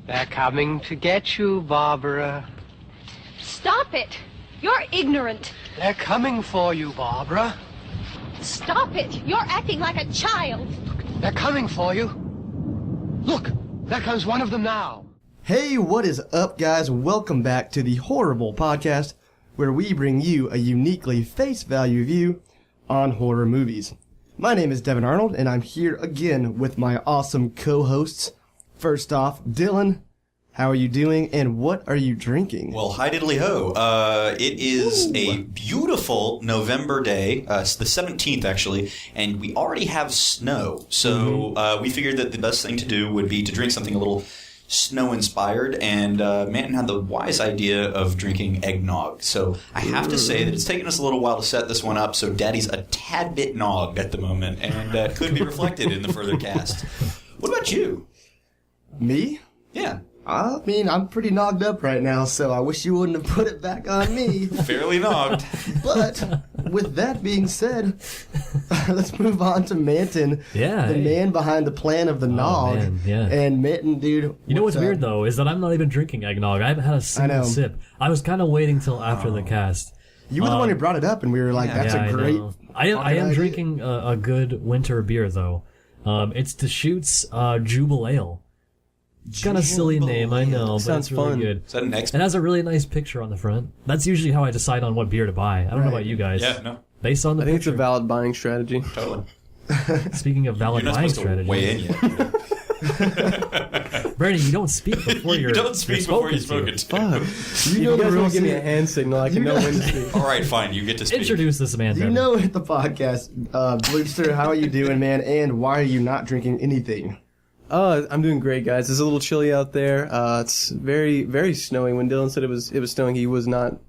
They're coming to get you, Barbara. Stop it! You're ignorant. They're coming for you, Barbara. Stop it! You're acting like a child. They're coming for you. Look, there comes one of them now. Hey, what is up, guys? Welcome back to the Horrorble podcast, where we bring you a uniquely face value view on horror movies. My name is Devin Arnold, and I'm here again with my awesome co-hosts. First off, Dylan, how are you doing, and what are you drinking? Well, hi diddly ho. It is a beautiful November day. It's the 17th, actually, and we already have snow. So we figured that the best thing to do would be to drink something a little snow-inspired, and Manton had the wise idea of drinking eggnog. So I have to say that it's taken us a little while to set this one up, so Daddy's a tad bit nogged at the moment, and that could be reflected in the further cast. What about you? Me? Yeah. I mean, I'm pretty nogged up right now, so I wish you wouldn't have put it back on me. Fairly nogged. But, with that being said, let's move on to Manton, the man behind the plan of the nog. Man, yeah. And Manton, dude, you know what's weird, though, is that I'm not even drinking eggnog. I haven't had a single sip. I was kind of waiting till after the cast. You were the one who brought it up, and we were like, that's a great... I am drinking a good winter beer, though. It's Deschutes Jubal Ale. Kind of silly name, I know, but it's really good. Is that an X? It has a really nice picture on the front. That's usually how I decide on what beer to buy. I don't know about you guys. Yeah, no. Based on the I think picture. it's a valid buying strategy. Totally. Speaking of valid buying strategy. You're not supposed to weigh in yet. Brandon, you don't speak before you're You don't speak before you're spoken to. Fuck. You guys want to give me a hand signal, I can know when to speak. All right, fine. You get to speak. Introduce this man, You Devin. know at the podcast, Bloopster, how are you doing, man? And why are you not drinking anything? I'm doing great, guys. It's a little chilly out there. It's very, very snowy. When Dylan said it was snowing, he was not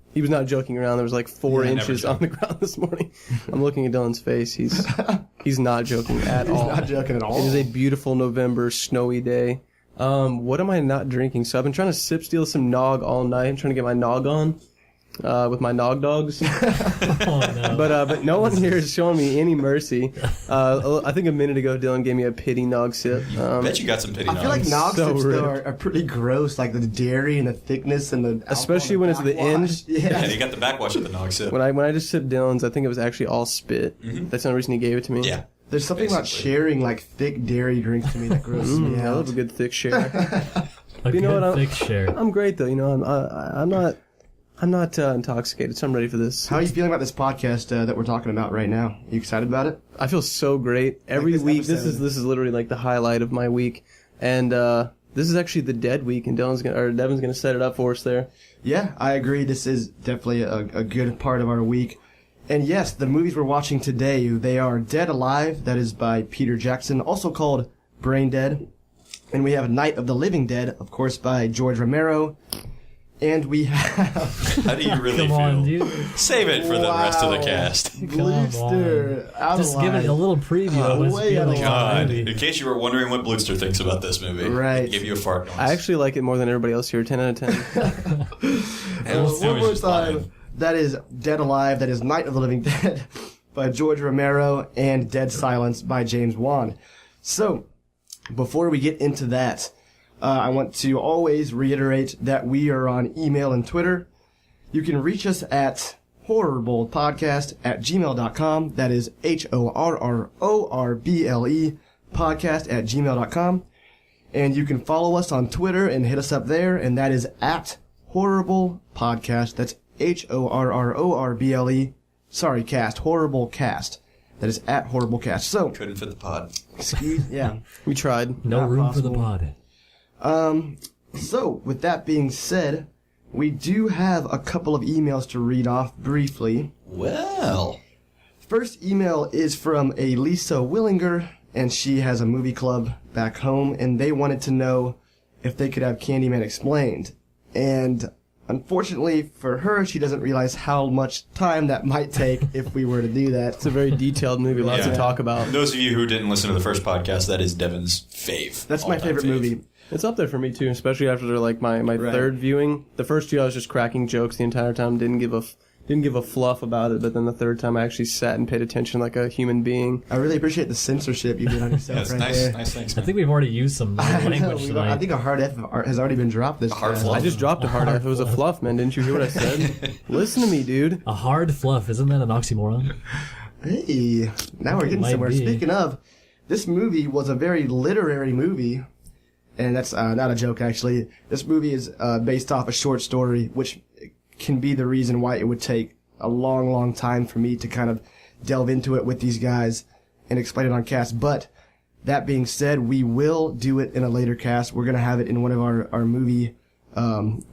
joking around. There was like 4 inches on the ground this morning. I'm looking at Dylan's face. He's not joking at all. He's not joking at all. It is a beautiful November snowy day. What am I not drinking? So I've been trying to steal some nog all night. I'm trying to get my nog on. With my nog dogs. But no one here is showing me any mercy. I think a minute ago Dylan gave me a pity nog sip. Bet you got some pity nogs. I feel like nog So sips rude. though are pretty gross, like the dairy and the thickness and the Especially when it's the end. Yeah, you got the backwash of the nog sip. When I just sipped Dylan's, I think it was actually all spit. That's the only reason he gave it to me. Yeah. There's something about sharing like thick dairy drinks to me that grosses me I out. love a good thick share. A you know good what, thick share. I'm great though. You know, I'm not intoxicated, so I'm ready for this. How are you feeling about this podcast that we're talking about right now? You excited about it? I feel so great. Every this week, episode. this is literally like the highlight of my week, and this is actually the dead week, and Devin's gonna set it up for us there. Yeah, I agree. This is definitely a good part of our week. And yes, the movies we're watching today, they are Dead Alive, that is by Peter Jackson, also called Brain Dead. And we have Night of the Living Dead, of course, by George Romero. And we have... How do you really Come feel? on, dude. Save it for the rest of the cast. Bloopster, out of Just give it line. a little preview of what it's way out of feeling God, like. in case you were wondering what Bloodster thinks about this movie, Right. give you a fart noise. I actually like it more than everybody else here. 10 out of 10. One more time. That is Dead Alive. That is Night of the Living Dead by George Romero and Dead Silence by James Wan. So, before we get into that, I want to always reiterate that we are on email and Twitter. You can reach us at horrorbolepodcast@gmail.com. That is HORRORBLE podcast@gmail.com. And you can follow us on Twitter and hit us up there, and that is at Horrorble Podcast. That's HORRORBLE. Sorry, cast. Horrorble Cast. That is at Horrorble Cast. So, Couldn't fit the pod. yeah. We tried. No Not room possible. for the pod. So, with that being said, we do have a couple of emails to read off briefly. Well. First email is from a Lisa Willinger, and she has a movie club back home, and they wanted to know if they could have Candyman explained. And unfortunately for her, she doesn't realize how much time that might take if we were to do that. It's a very detailed movie, lots to talk about. Those of you who didn't listen to the first podcast, that is Devin's fave. That's my favorite movie. It's up there for me too, especially after like my third viewing. The first two I was just cracking jokes the entire time, didn't give didn't give a fluff about it, but then the third time I actually sat and paid attention like a human being. I really appreciate the censorship you did on yourself right nice, there. nice, thanks, I man. think we've already used some language tonight. I think a hard F has already been dropped this A hard time. fluff. I just dropped a hard F. It was a fluff, man. Didn't you hear what I said? Listen to me, dude. A hard fluff, isn't that an oxymoron? Hey, now we're getting Might somewhere. be. Speaking of, this movie was a very literary movie, and that's not a joke, actually. This movie is based off a short story, which can be the reason why it would take a long, long time for me to kind of delve into it with these guys and explain it on cast. But that being said, we will do it in a later cast. We're going to have it in one of our movie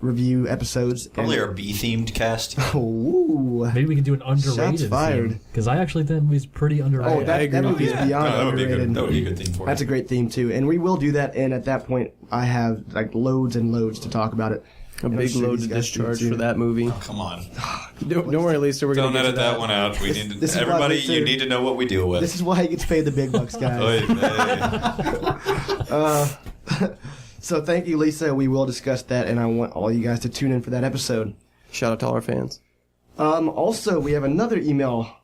review episodes. Probably our B-themed cast. Ooh. Maybe we can do an underrated Shots fired. Because I actually think it was pretty underrated. Oh, that movie is beyond that would be underrated. that would be a good theme for That's it. a great theme too, and we will do that. And at that point, I have like loads and loads to talk about it. A And I'm big sure load these to guys do, discharge too. for that movie. Come on. Don't worry, Lisa. We're Don't gonna get edit to that one out. We need This is why everybody. Lisa- You need to know what we deal with. This is why he gets paid the big bucks, guys. Hey. So thank you, Lisa. We will discuss that, and I want all you guys to tune in for that episode. Shout out to all our fans. Also, we have another email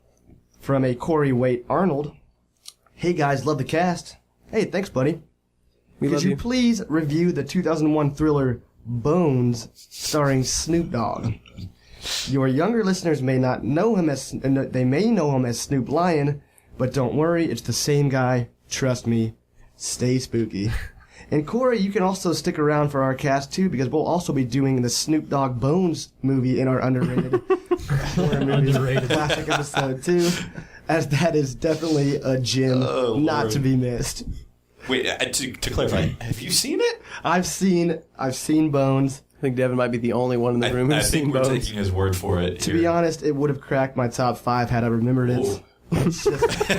from a Corey Waite Arnold. Hey guys, love the cast. Hey, thanks, buddy. We Could love you you. please review the 2001 thriller Bones, starring Snoop Dogg? Your younger listeners may not know him as they may know him as Snoop Lion, but don't worry, it's the same guy. Trust me. Stay spooky. And Corey, you can also stick around for our cast too, because we'll also be doing the Snoop Dogg Bones movie in our underrated horror movie Underrated. classic episode too, as that is definitely a gem Oh, not Lord. to be missed. Wait, to clarify, have you seen it? I've seen Bones. I think Devin might be the only one in the room I who's think seen we're Bones. taking his word for it. To be honest, it would have cracked my top 5 had I remembered it. Ooh. It's just,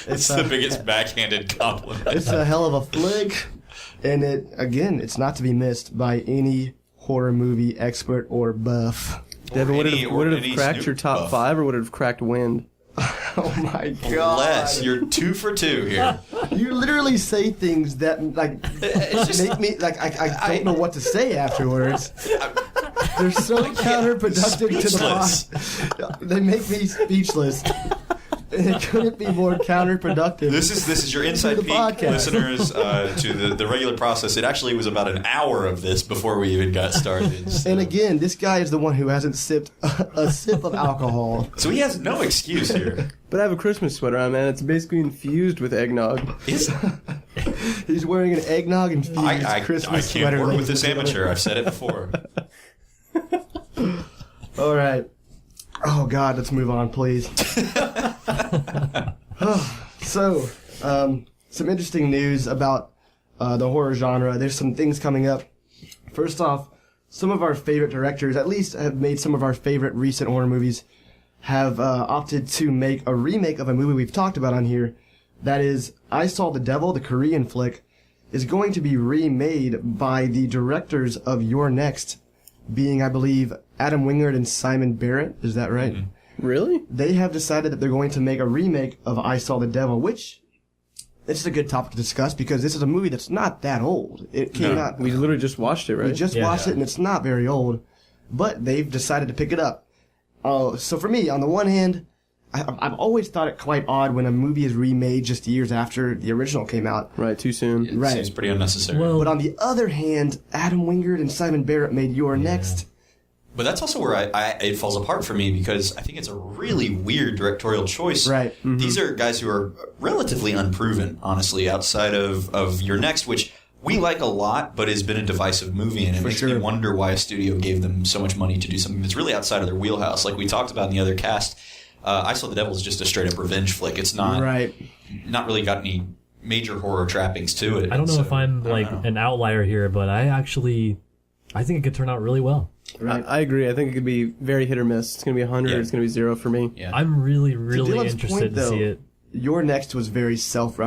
It's the biggest backhanded compliment. it's a hell of a flick, and it's not to be missed by any horror movie expert or buff. Devin, would any- it would or it any have cracked Snoop your top buff. 5 or would it have cracked Wind? Oh my god! Less. You're 2 for 2 here. You literally say things that like make me like I don't know what to say afterwards. They're so counterproductive to speechless. the podcast. They make me speechless. And it couldn't be more counterproductive. This is your inside the peek, podcast. listeners, to the regular process. It actually was about an hour of this before we even got started. So, And again, this guy is the one who hasn't sipped a sip of alcohol. so he has no excuse here. But I have a Christmas sweater on, man. It's basically infused with eggnog. Is- He's wearing an eggnog infused I Christmas can't sweater. work with ladies this and gentlemen. amateur. I've said it before. All right. Oh God, let's move on, please. So, some interesting news about the horror genre. There's some things coming up. First off, some of our favorite directors, at least have made some of our favorite recent horror movies, have opted to make a remake of a movie we've talked about on here. That is, I Saw the Devil, the Korean flick, is going to be remade by the directors of Your Next, being, I believe, Adam Wingard and Simon Barrett. Is that right? Mm-hmm. Really? They have decided that they're going to make a remake of I Saw the Devil, which this is a good topic to discuss because this is a movie that's not that old. It came out. We literally just watched it, right? We just Yeah. watched it and it's not very old, but they've decided to pick it up. So for me, on the one hand, I've always thought it quite odd when a movie is remade just years after the original came out. Right, too soon. It Right. seems pretty unnecessary. Well, But on the other hand, Adam Wingard and Simon Barrett made Your Next. But that's also where it falls apart for me because I think it's a really weird directorial choice. Right. Mm-hmm. These are guys who are relatively unproven, honestly, outside of Your Next, which we like a lot, but has been a divisive movie, and it makes me sure. wonder why a studio gave them so much money to do something that's really outside of their wheelhouse. Like we talked about in the other cast, I Saw the Devil is just a straight up revenge flick. It's not not really got any major horror trappings to it. I don't know So, if I'm I don't like know. an outlier here, but I think it could turn out really well. Right. I agree. I think it could be very hit or miss. It's going to be 100 Yeah. or it's going to be 0 for me. Yeah. I'm really, really Dylan's interested point, to see though, it. Your Next was very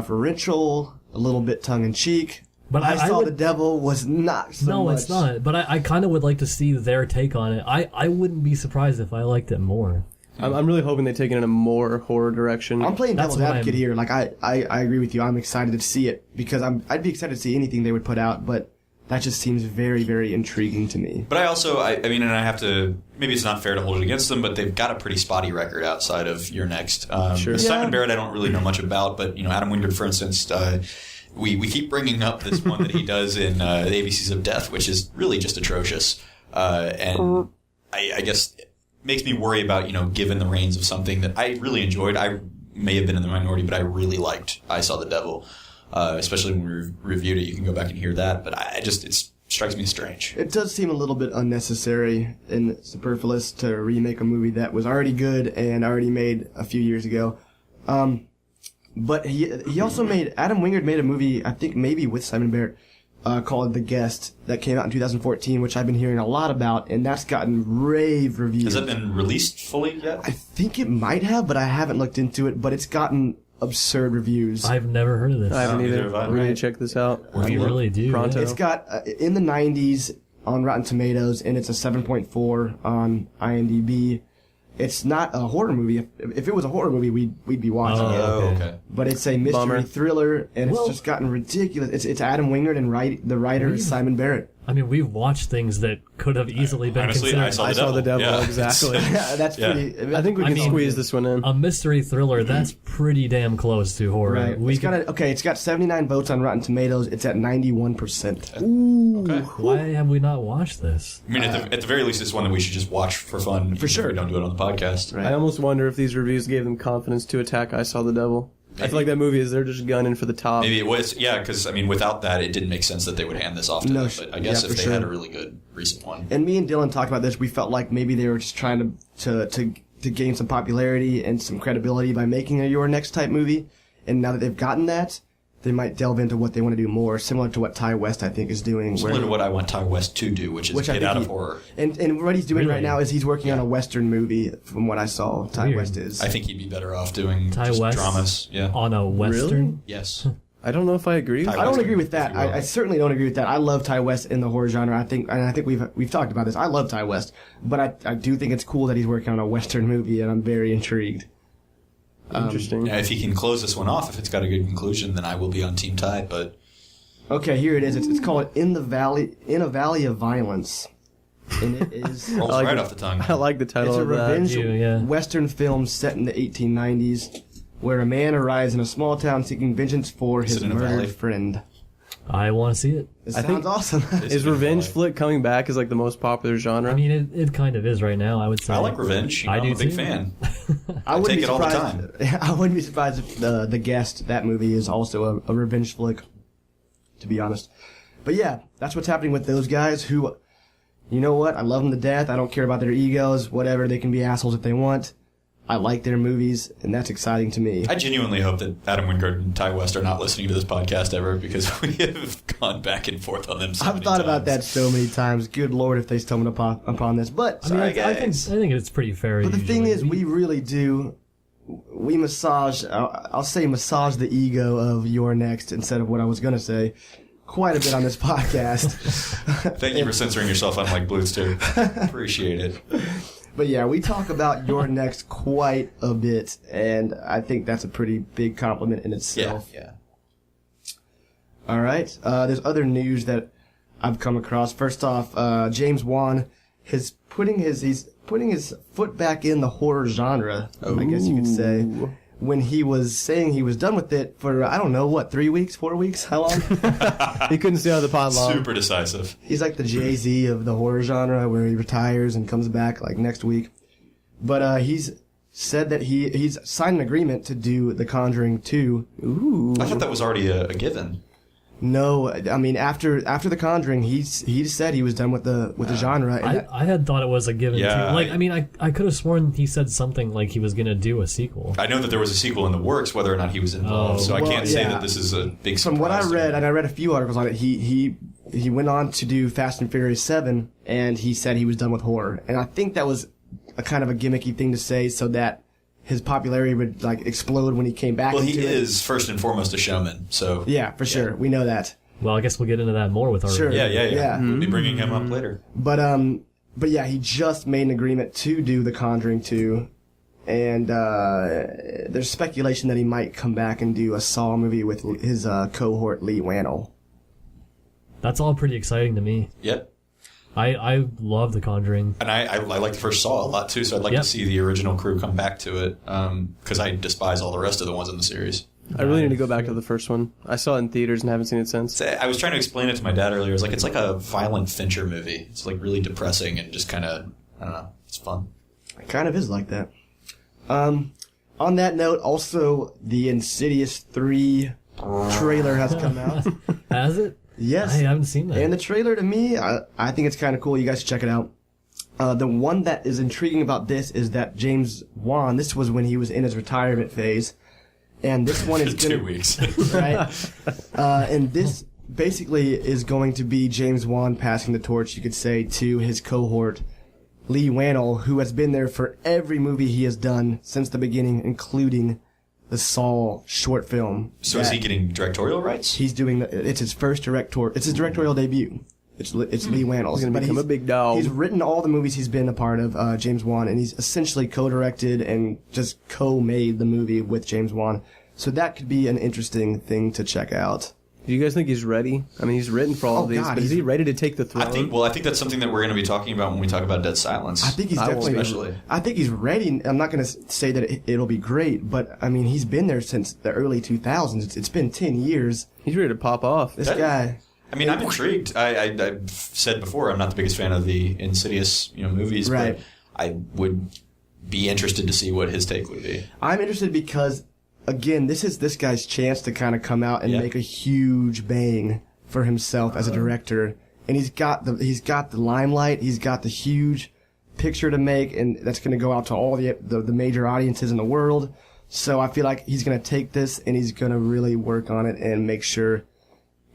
self-referential, a little bit tongue-in-cheek. But I Saw would, the Devil was not so no, much. it's not. But I kind of would like to see their take on it. I wouldn't be surprised if I liked it more. I'm really hoping they take it in a more horror direction. I'm playing That's devil's what advocate I'm- here. Like I agree with you. I'm excited to see it because I'd be excited to see anything they would put out. But That just seems very, very intriguing to me. But I also, I mean, and I have to, maybe it's not fair to hold it against them, but they've got a pretty spotty record outside of Your Next. Sure. Simon Barrett, I don't really know much about, but, Adam Wingard, for instance, we keep bringing up this one that he does in the ABCs of Death, which is really just atrocious. And I guess it makes me worry about, given the reins of something that I really enjoyed. I may have been in the minority, but I really liked I Saw the Devil. Especially when we reviewed it, you can go back and hear that. But it strikes me as strange. It does seem a little bit unnecessary and superfluous to remake a movie that was already good and already made a few years ago. But he also Adam Wingard made a movie, I think maybe with Simon Barrett, called The Guest, that came out in 2014, which I've been hearing a lot about, and that's gotten rave reviews. Has that been released fully yet? I think it might have, but I haven't looked into it, but it's gotten absurd reviews. I've never heard of this. I haven't either. I'm going to check this out. You really do. Pronto. It's got in the 90s on Rotten Tomatoes, and it's a 7.4 on IMDb. It's not a horror movie. If it was a horror movie, we'd be watching it. Okay. But it's a mystery thriller, and it's just gotten ridiculous. It's Adam Wingard, and the writer is Simon Barrett. I mean, we've watched things that could have easily been honestly, considered. I Saw the Devil. Yeah. Exactly. Yeah, that's pretty. I think we can squeeze this one in. A mystery thriller, that's pretty damn close to horror. Right. It's got 79 votes on Rotten Tomatoes. It's at 91%. Ooh. Okay. Why have we not watched this? I mean, at the very least, it's one that we should just watch for fun. For sure. If we don't do it on the podcast. Right. I almost wonder if these reviews gave them confidence to attack I Saw the Devil. I feel like that movie they're just gunning for the top. Maybe it was, because, without that, it didn't make sense that they would hand this off to them. But I guess if they had a really good recent one. And me and Dylan talked about this. We felt like maybe they were just trying to gain some popularity and some credibility by making a Your Next type movie. And now that they've gotten that, they might delve into what they want to do more, similar to what Ty West, I think, is doing. Similar to what I want Ty West to do, which is get out of horror. And what he's doing right now is he's working on a Western movie, from what I saw. Ty West is. I think he'd be better off doing Ty just West dramas. Yeah. On a Western? Really? Yes. I don't know if I agree. I don't agree with that. I certainly don't agree with that. I love Ty West in the horror genre. I think we've talked about this. I love Ty West, but I do think it's cool that he's working on a Western movie, and I'm very intrigued. Interesting. If he can close this one off, if it's got a good conclusion, then I will be on Team Ty. But okay, here it is. It's called In a Valley of Violence, and it is rolls right off the tongue. I like the title it's a of that. revenge Western film set in the 1890s, where a man arrives in a small town seeking vengeance for his murdered friend. I want to see it. It sounds awesome. Is revenge flick coming back as like the most popular genre? I mean, it kind of is right now, I would say. I like revenge. I'm a big fan. I take it all the time. I wouldn't be surprised if The Guest, that movie, is also a revenge flick, to be honest. But yeah, that's what's happening with those guys who, you know what, I love them to death. I don't care about their egos, whatever. They can be assholes if they want. I like their movies, and that's exciting to me. I genuinely hope that Adam Wingard and Ty West are not listening to this podcast ever, because we have gone back and forth on them so many I've thought times. about that so many times. Good Lord, if they stumbled upon this. But I think it's pretty fair. But the thing is, we really do. We massage. I'll say massage the ego of Your Next instead of what I was going to say. Quite a bit on this podcast. Thank you for censoring yourself, unlike Blues too. Appreciate it. But yeah, we talk about Your Next quite a bit, and I think that's a pretty big compliment in itself. Yeah. All right. There's other news that I've come across. First off, James Wan he's putting his foot back in the horror genre, I guess you could say. When he was saying he was done with it for, I don't know, 3 weeks, 4 weeks? How long? He couldn't stay out of the pot long. Super decisive. He's like the Jay-Z of the horror genre, where he retires and comes back like next week. But he's said that he's signed an agreement to do The Conjuring 2. Ooh. I thought that was already a given. No, I mean after The Conjuring, he said he was done with the genre. And I had thought it was a given too. Yeah, Like, I could have sworn he said something like he was going to do a sequel. I know that there was a sequel in the works, whether or not he was involved, so I can't say that this is a big surprise. From what I to read, me. and I read a few articles on it, he went on to do Fast and Furious 7, and he said he was done with horror. And I think that was a kind of a gimmicky thing to say so that his popularity would explode when he came back. Well, he is first and foremost a showman, so yeah, for sure, we know that. Well, I guess we'll get into that more with our Sure. review. Yeah. We'll be bringing him up later. But yeah, he just made an agreement to do The Conjuring 2, and there's speculation that he might come back and do a Saw movie with his cohort Lee Wannell. That's all pretty exciting to me. Yep. I love The Conjuring. And I like the first Saw a lot, too, so I'd like to see the original crew come back to it, because I despise all the rest of the ones in the series. I really need to go back to the first one. I saw it in theaters and haven't seen it since. I was trying to explain it to my dad earlier. I was like, it's like a violent Fincher movie. It's like really depressing and just kind of, I don't know, it's fun. It kind of is like that. On that note, also, the Insidious 3 trailer has come out. Has it? Yes. I haven't seen that. And the trailer, to me, I think it's kind of cool. You guys should check it out. The one that is intriguing about this is that James Wan, this was when he was in his retirement phase, and this one is going 2 weeks. Right? And this basically is going to be James Wan passing the torch, you could say, to his cohort, Lee Wannell, who has been there for every movie he has done since the beginning, including the Saw short film. So is he getting directorial rights? He's doing it's his first it's his directorial debut. It's Lee Wannell's. He's going to become a big dog. He's written all the movies he's been a part of, James Wan, and he's essentially co-directed and just co-made the movie with James Wan. So that could be an interesting thing to check out. Do you guys think he's ready? I mean, he's written for all of these, God, but is he ready to take the throne? I think that's something that we're going to be talking about when we talk about Dead Silence. I think he's definitely. I think he's ready. I'm not going to say that it'll be great, but I mean, he's been there since the early 2000s. It's been 10 years. He's ready to pop off. This guy. I mean, I'm intrigued. I've said before, I'm not the biggest fan of the Insidious, movies, right. But I would be interested to see what his take would be. I'm interested because, again, this is this guy's chance to kind of come out and make a huge bang for himself as a director. And he's got the limelight. He's got the huge picture to make, and that's going to go out to all the major audiences in the world. So I feel like he's going to take this and he's going to really work on it and make sure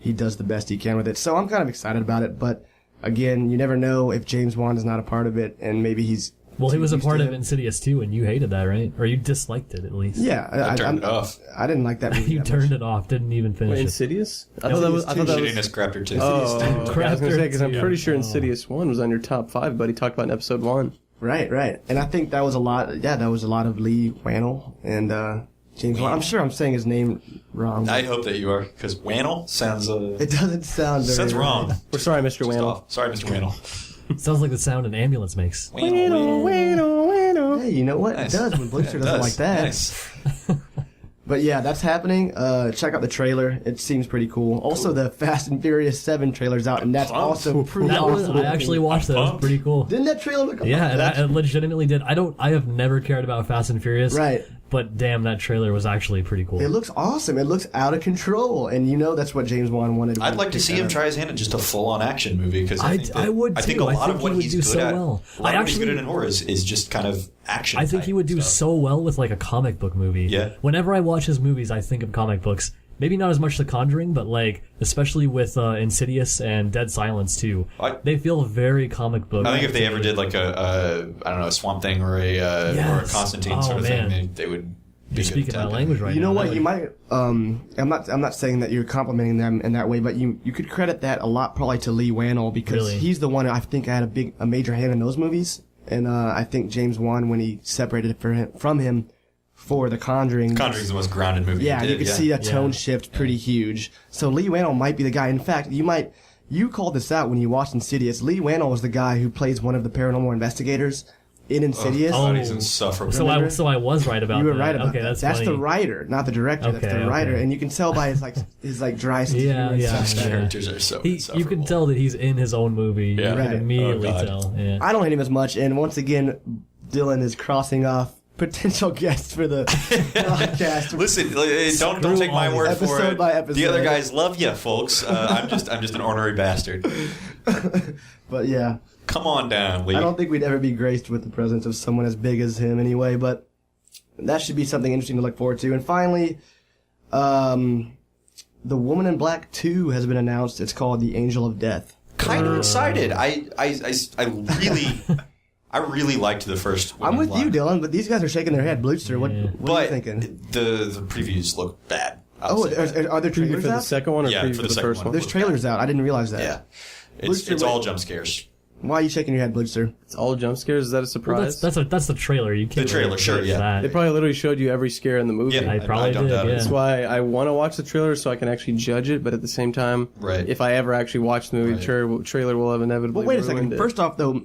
he does the best he can with it. So I'm kind of excited about it. But again, you never know if James Wan is not a part of it, and maybe he's. Well, he was a part of Insidious too, and you hated that, right? Or you disliked it, at least. Yeah. I turned it off. I didn't like that movie. You turned it off, didn't even finish it. Insidious? I thought that was Shittiness Crafter 2. Oh, okay. I was going to say, because I'm pretty sure Oh. Insidious 1 was on your top 5, but he talked about in episode 1. Right. And I think that was a lot. Yeah, that was a lot of Lee Wannell and James Wan. I'm sure I'm saying his name wrong. I hope that you are, because Wannell sounds. It doesn't sound very sounds wrong. We're sorry, Mr. Wannell. Sorry, Mr. Wannell. Sounds like the sound an ambulance makes. Wannell. Hey, you know what? Nice. It does when Blister does it like that. Nice. But yeah, that's happening. Check out the trailer. It seems pretty cool. Also, the Fast and Furious 7 trailer's out, and that's also pretty That was, awesome. I actually watched that. It was pretty cool. Didn't that trailer look awesome? Yeah, and I legitimately did. I have never cared about Fast and Furious. Right. But damn, that trailer was actually pretty cool. It looks awesome. It looks out of control, and that's what James Wan wanted. I'd like to see him try his hand at just a full-on action movie, because I would too. I think a lot of what he's good at, well. a lot of what he's good at in horror is just kind of action. I think he would do so well with like a comic book movie. Yeah. Whenever I watch his movies, I think of comic books. Maybe not as much The Conjuring, but like especially with Insidious and Dead Silence too. They feel very comic book. I think if they ever did like a Swamp Thing or a Constantine sort of thing, they would. You're speaking my language right now. You know what? You might. I'm not saying that you're complimenting them in that way, but you could credit that a lot probably to Lee Wannell, because he's the one I think had a major hand in those movies, and I think James Wan, when he separated from him for The Conjuring. Conjuring's the most grounded movie. Yeah, he did, you could see a tone shift pretty huge. So Lee Wannell might be the guy. In fact, you called this out when you watched Insidious. Lee Wannell was the guy who plays one of the paranormal investigators in Insidious. He's insufferable. So I was right about that. You were right about that. That's funny. the writer, not the director. That's the writer, and you can tell by his dry skin. His characters are so insufferable. You can tell that he's in his own movie. Yeah. You can immediately tell. Yeah. I don't hate him as much, and once again, Dylan is crossing off potential guests for the podcast. Listen, don't take my word for episode it. by episode. The other guys love you, folks. I'm just an ornery bastard. But yeah. Come on down, Lee. I don't think we'd ever be graced with the presence of someone as big as him anyway, but that should be something interesting to look forward to. And finally, The Woman in Black 2 has been announced. It's called The Angel of Death. Kind of excited. I really liked the first Woman I'm with in Black. you, Dylan, but these guys are shaking their head. Blutzer, what are you thinking? The previews look bad. Are there trailers for the out? second one or Yeah, preview for for the the first second one? There's trailers out. I didn't realize that. Yeah. It's all jump scares. Why are you shaking your head, Blitzer? It's all jump scares. Is that a surprise? Well, that's the trailer. You can't. The trailer, really sure, judge yeah. that. They probably literally showed you every scare in the movie. Yeah, I probably don't did. doubt it. Yeah. That's why I want to watch the trailer so I can actually judge it. But at the same time, Right. if I ever actually watch the movie, the trailer will have inevitably. Well, wait a ruined second. it. First off, though,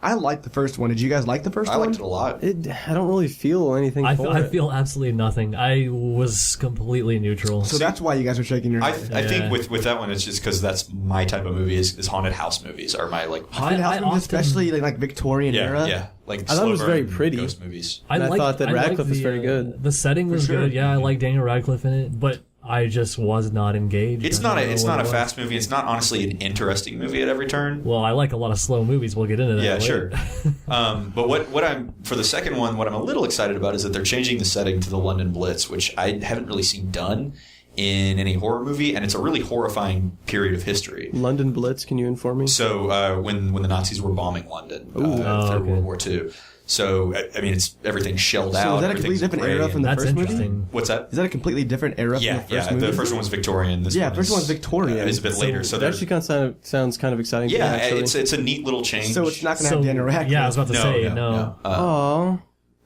I liked the first one. Did you guys like the first I one? liked it a lot. I don't really feel anything I for it. feel absolutely nothing. I was completely neutral. So that's why you guys are shaking your I head. think with that one, it's just because that's my type of movie is haunted house movies are my like. Haunted house movies, especially like Victorian era. Yeah. Like I thought it was slow very burn pretty. ghost movies. And I thought that Radcliffe was very good. The setting was sure. good. Yeah, I like Daniel Radcliffe in it, but I just was not engaged. It's I not don't know a what it was. fast movie. It's not honestly an interesting movie at every turn. Well, I like a lot of slow movies. We'll get into that. Yeah, later. sure. But what I'm for the second one, what I'm a little excited about is that they're changing the setting to the London Blitz, which I haven't really seen done in any horror movie, and it's a really horrifying period of history. London Blitz, can you inform me? So when the Nazis were bombing London through okay. World War II, so I mean it's everything's shelled out. So is that a everything's completely different gray, era from the That's first movie? interesting. What's that? Is that a completely different era Yeah, from the first movie? the first one was Victorian. This Yeah, one first is, one's Victorian. It's a bit later, so It there's actually kind of sounds kind of exciting. yeah, to me, actually. it's a neat little change. So it's not going to So, have Daniel Radcliffe. yeah, I was about to say no. no. Aw,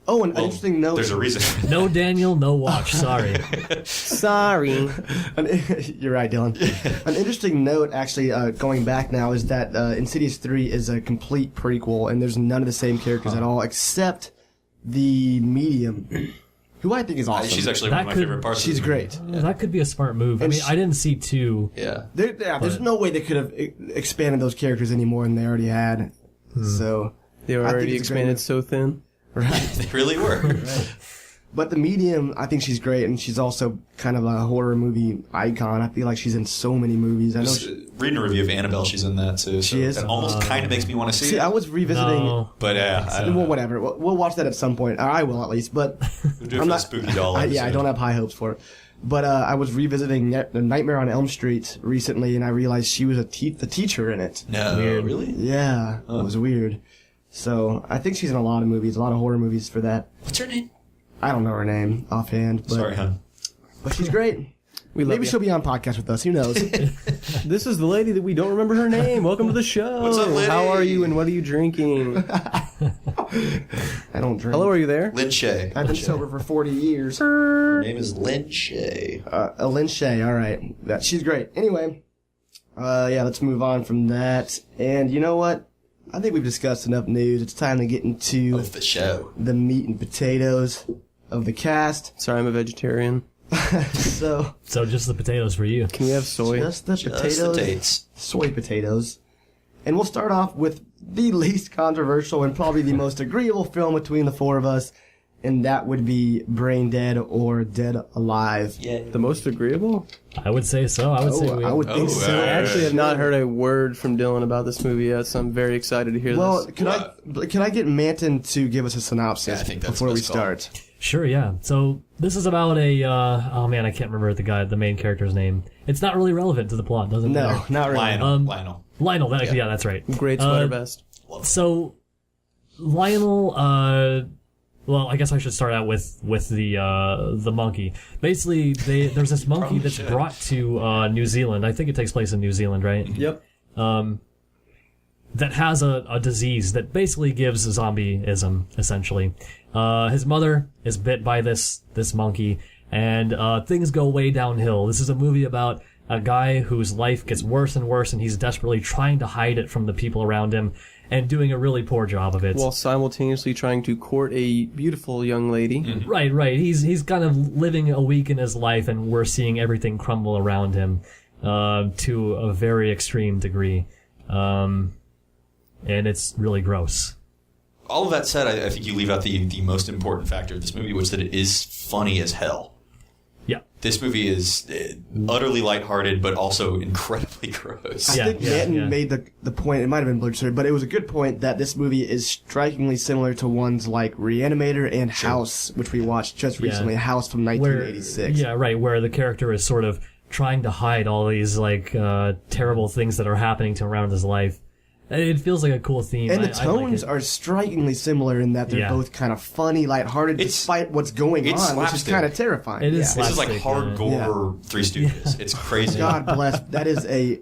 Oh, an Well, interesting note. There's a reason. No Daniel, no watch. Sorry. sorry. You're right, Dylan. An interesting note, actually, going back now, is that Insidious 3 is a complete prequel, and there's none of the same characters at all, except the medium, who I think is awesome. She's actually one of That my could- favorite parts. She's of the movie. great. That could be a smart move. I And mean, I didn't see 2. Yeah. There's no way they could have expanded those characters any more than they already had. So They were I think already it's a great expanded move. so thin. Right. They really were. But the medium, I think she's great, and she's also kind of a horror movie icon. I feel like she's in so many movies. I know. Just reading a review of Annabelle, she's in that too. So She is? It almost kind of makes me want to see See, it. I was revisiting. No. But I don't Well, know. whatever. We'll watch that at some point. Or I will, at least. But We'll do it for the spooky doll. I episode. don't have high hopes for it. But I was revisiting The Nightmare on Elm Street recently, and I realized she was the teacher in it. No, really? Yeah, it was weird. So I think she's in a lot of movies, a lot of horror movies for that. What's her name? I don't know her name offhand, but Sorry, hon. but she's great. We love Maybe you. she'll be on podcast with us. Who knows? This is the lady that we don't remember her name. Welcome to the show. What's up, lady? How are you and what are you drinking? I don't drink. Hello, are you there? Lynn Shay. I've been sober for 40 years. Her name is Lynn Shay. Lynn Shay, all right. She's great. Anyway, yeah, let's move on from that. And you know what? I think we've discussed enough news. It's time to get into Of the show. the meat and potatoes of the cast. Sorry, I'm a vegetarian. So, So just the potatoes for you. Can we have soy? just the Just potatoes, the tates. soy potatoes. And we'll start off with the least controversial and probably the most agreeable film between the four of us, and that would be Brain Dead or Dead Alive. Yeah. The most agreeable? I would say so. I would say we. I would think Oh, so. I actually have not heard a word from Dylan about this movie yet, so I'm very excited to hear Well, this. can I get Manton to give us a synopsis Yeah, I think that's before the we best call. start? Sure, yeah. So this is about a. Oh man, I can't remember the main character's name. It's not really relevant to the plot, doesn't No, matter. not really. Lionel. Lionel. Lionel. Yeah, that's right. Great sweater vest. So Lionel. Well, I guess I should start out with the monkey. Basically, there's this monkey Probably that's should. brought to New Zealand. I think it takes place in New Zealand, right? Yep. That has a disease that basically gives zombieism, essentially. His mother is bit by this monkey, and things go way downhill. This is a movie about a guy whose life gets worse and worse, and he's desperately trying to hide it from the people around him, and doing a really poor job of it. While simultaneously trying to court a beautiful young lady. Right. He's kind of living a week in his life, and we're seeing everything crumble around him to a very extreme degree. And it's really gross. All of that said, I think you leave out the most important factor of this movie, which is that it is funny as hell. Yeah. This movie is utterly lighthearted, but also incredibly gross. Yeah. I think Manton made the point, it might have been Blitzer, but it was a good point that this movie is strikingly similar to ones like Reanimator and House, which we watched just recently, House from 1986. Where the character is sort of trying to hide all these, like, terrible things that are happening to him around his life. It feels like a cool theme. And the I like tones it. are strikingly similar in that they're both kind of funny, lighthearted, despite what's going on, slapstick. which is kind of terrifying. It is This is like slapstick, hardcore Three Stooges. It's crazy. God bless. That is a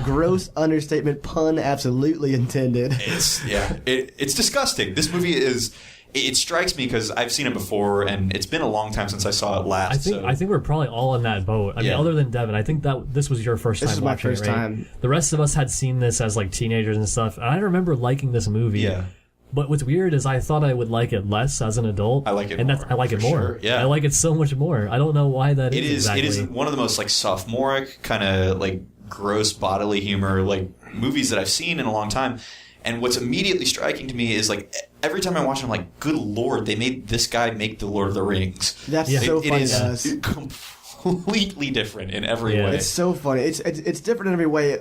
gross understatement, pun absolutely intended. It's disgusting. This movie is. It strikes me because I've seen it before, and it's been a long time since I saw it last. I think we're probably all in that boat. I mean, other than Devin, I think that this was your first time This is watching my first it, right? time. The rest of us had seen this as like teenagers and stuff, and I remember liking this movie. Yeah. But what's weird is I thought I would like it less as an adult. I like it and more, I like it for more. sure. Yeah. I like it so much more. I don't know why that is. Exactly. It is one of the most like sophomoric kind of like gross bodily humor like movies that I've seen in a long time. And what's immediately striking to me is like every time I watch it, I'm like, good Lord, they made this guy make the Lord of the Rings. That's so funny. It is completely different in every way. It's so funny. It's different in every way.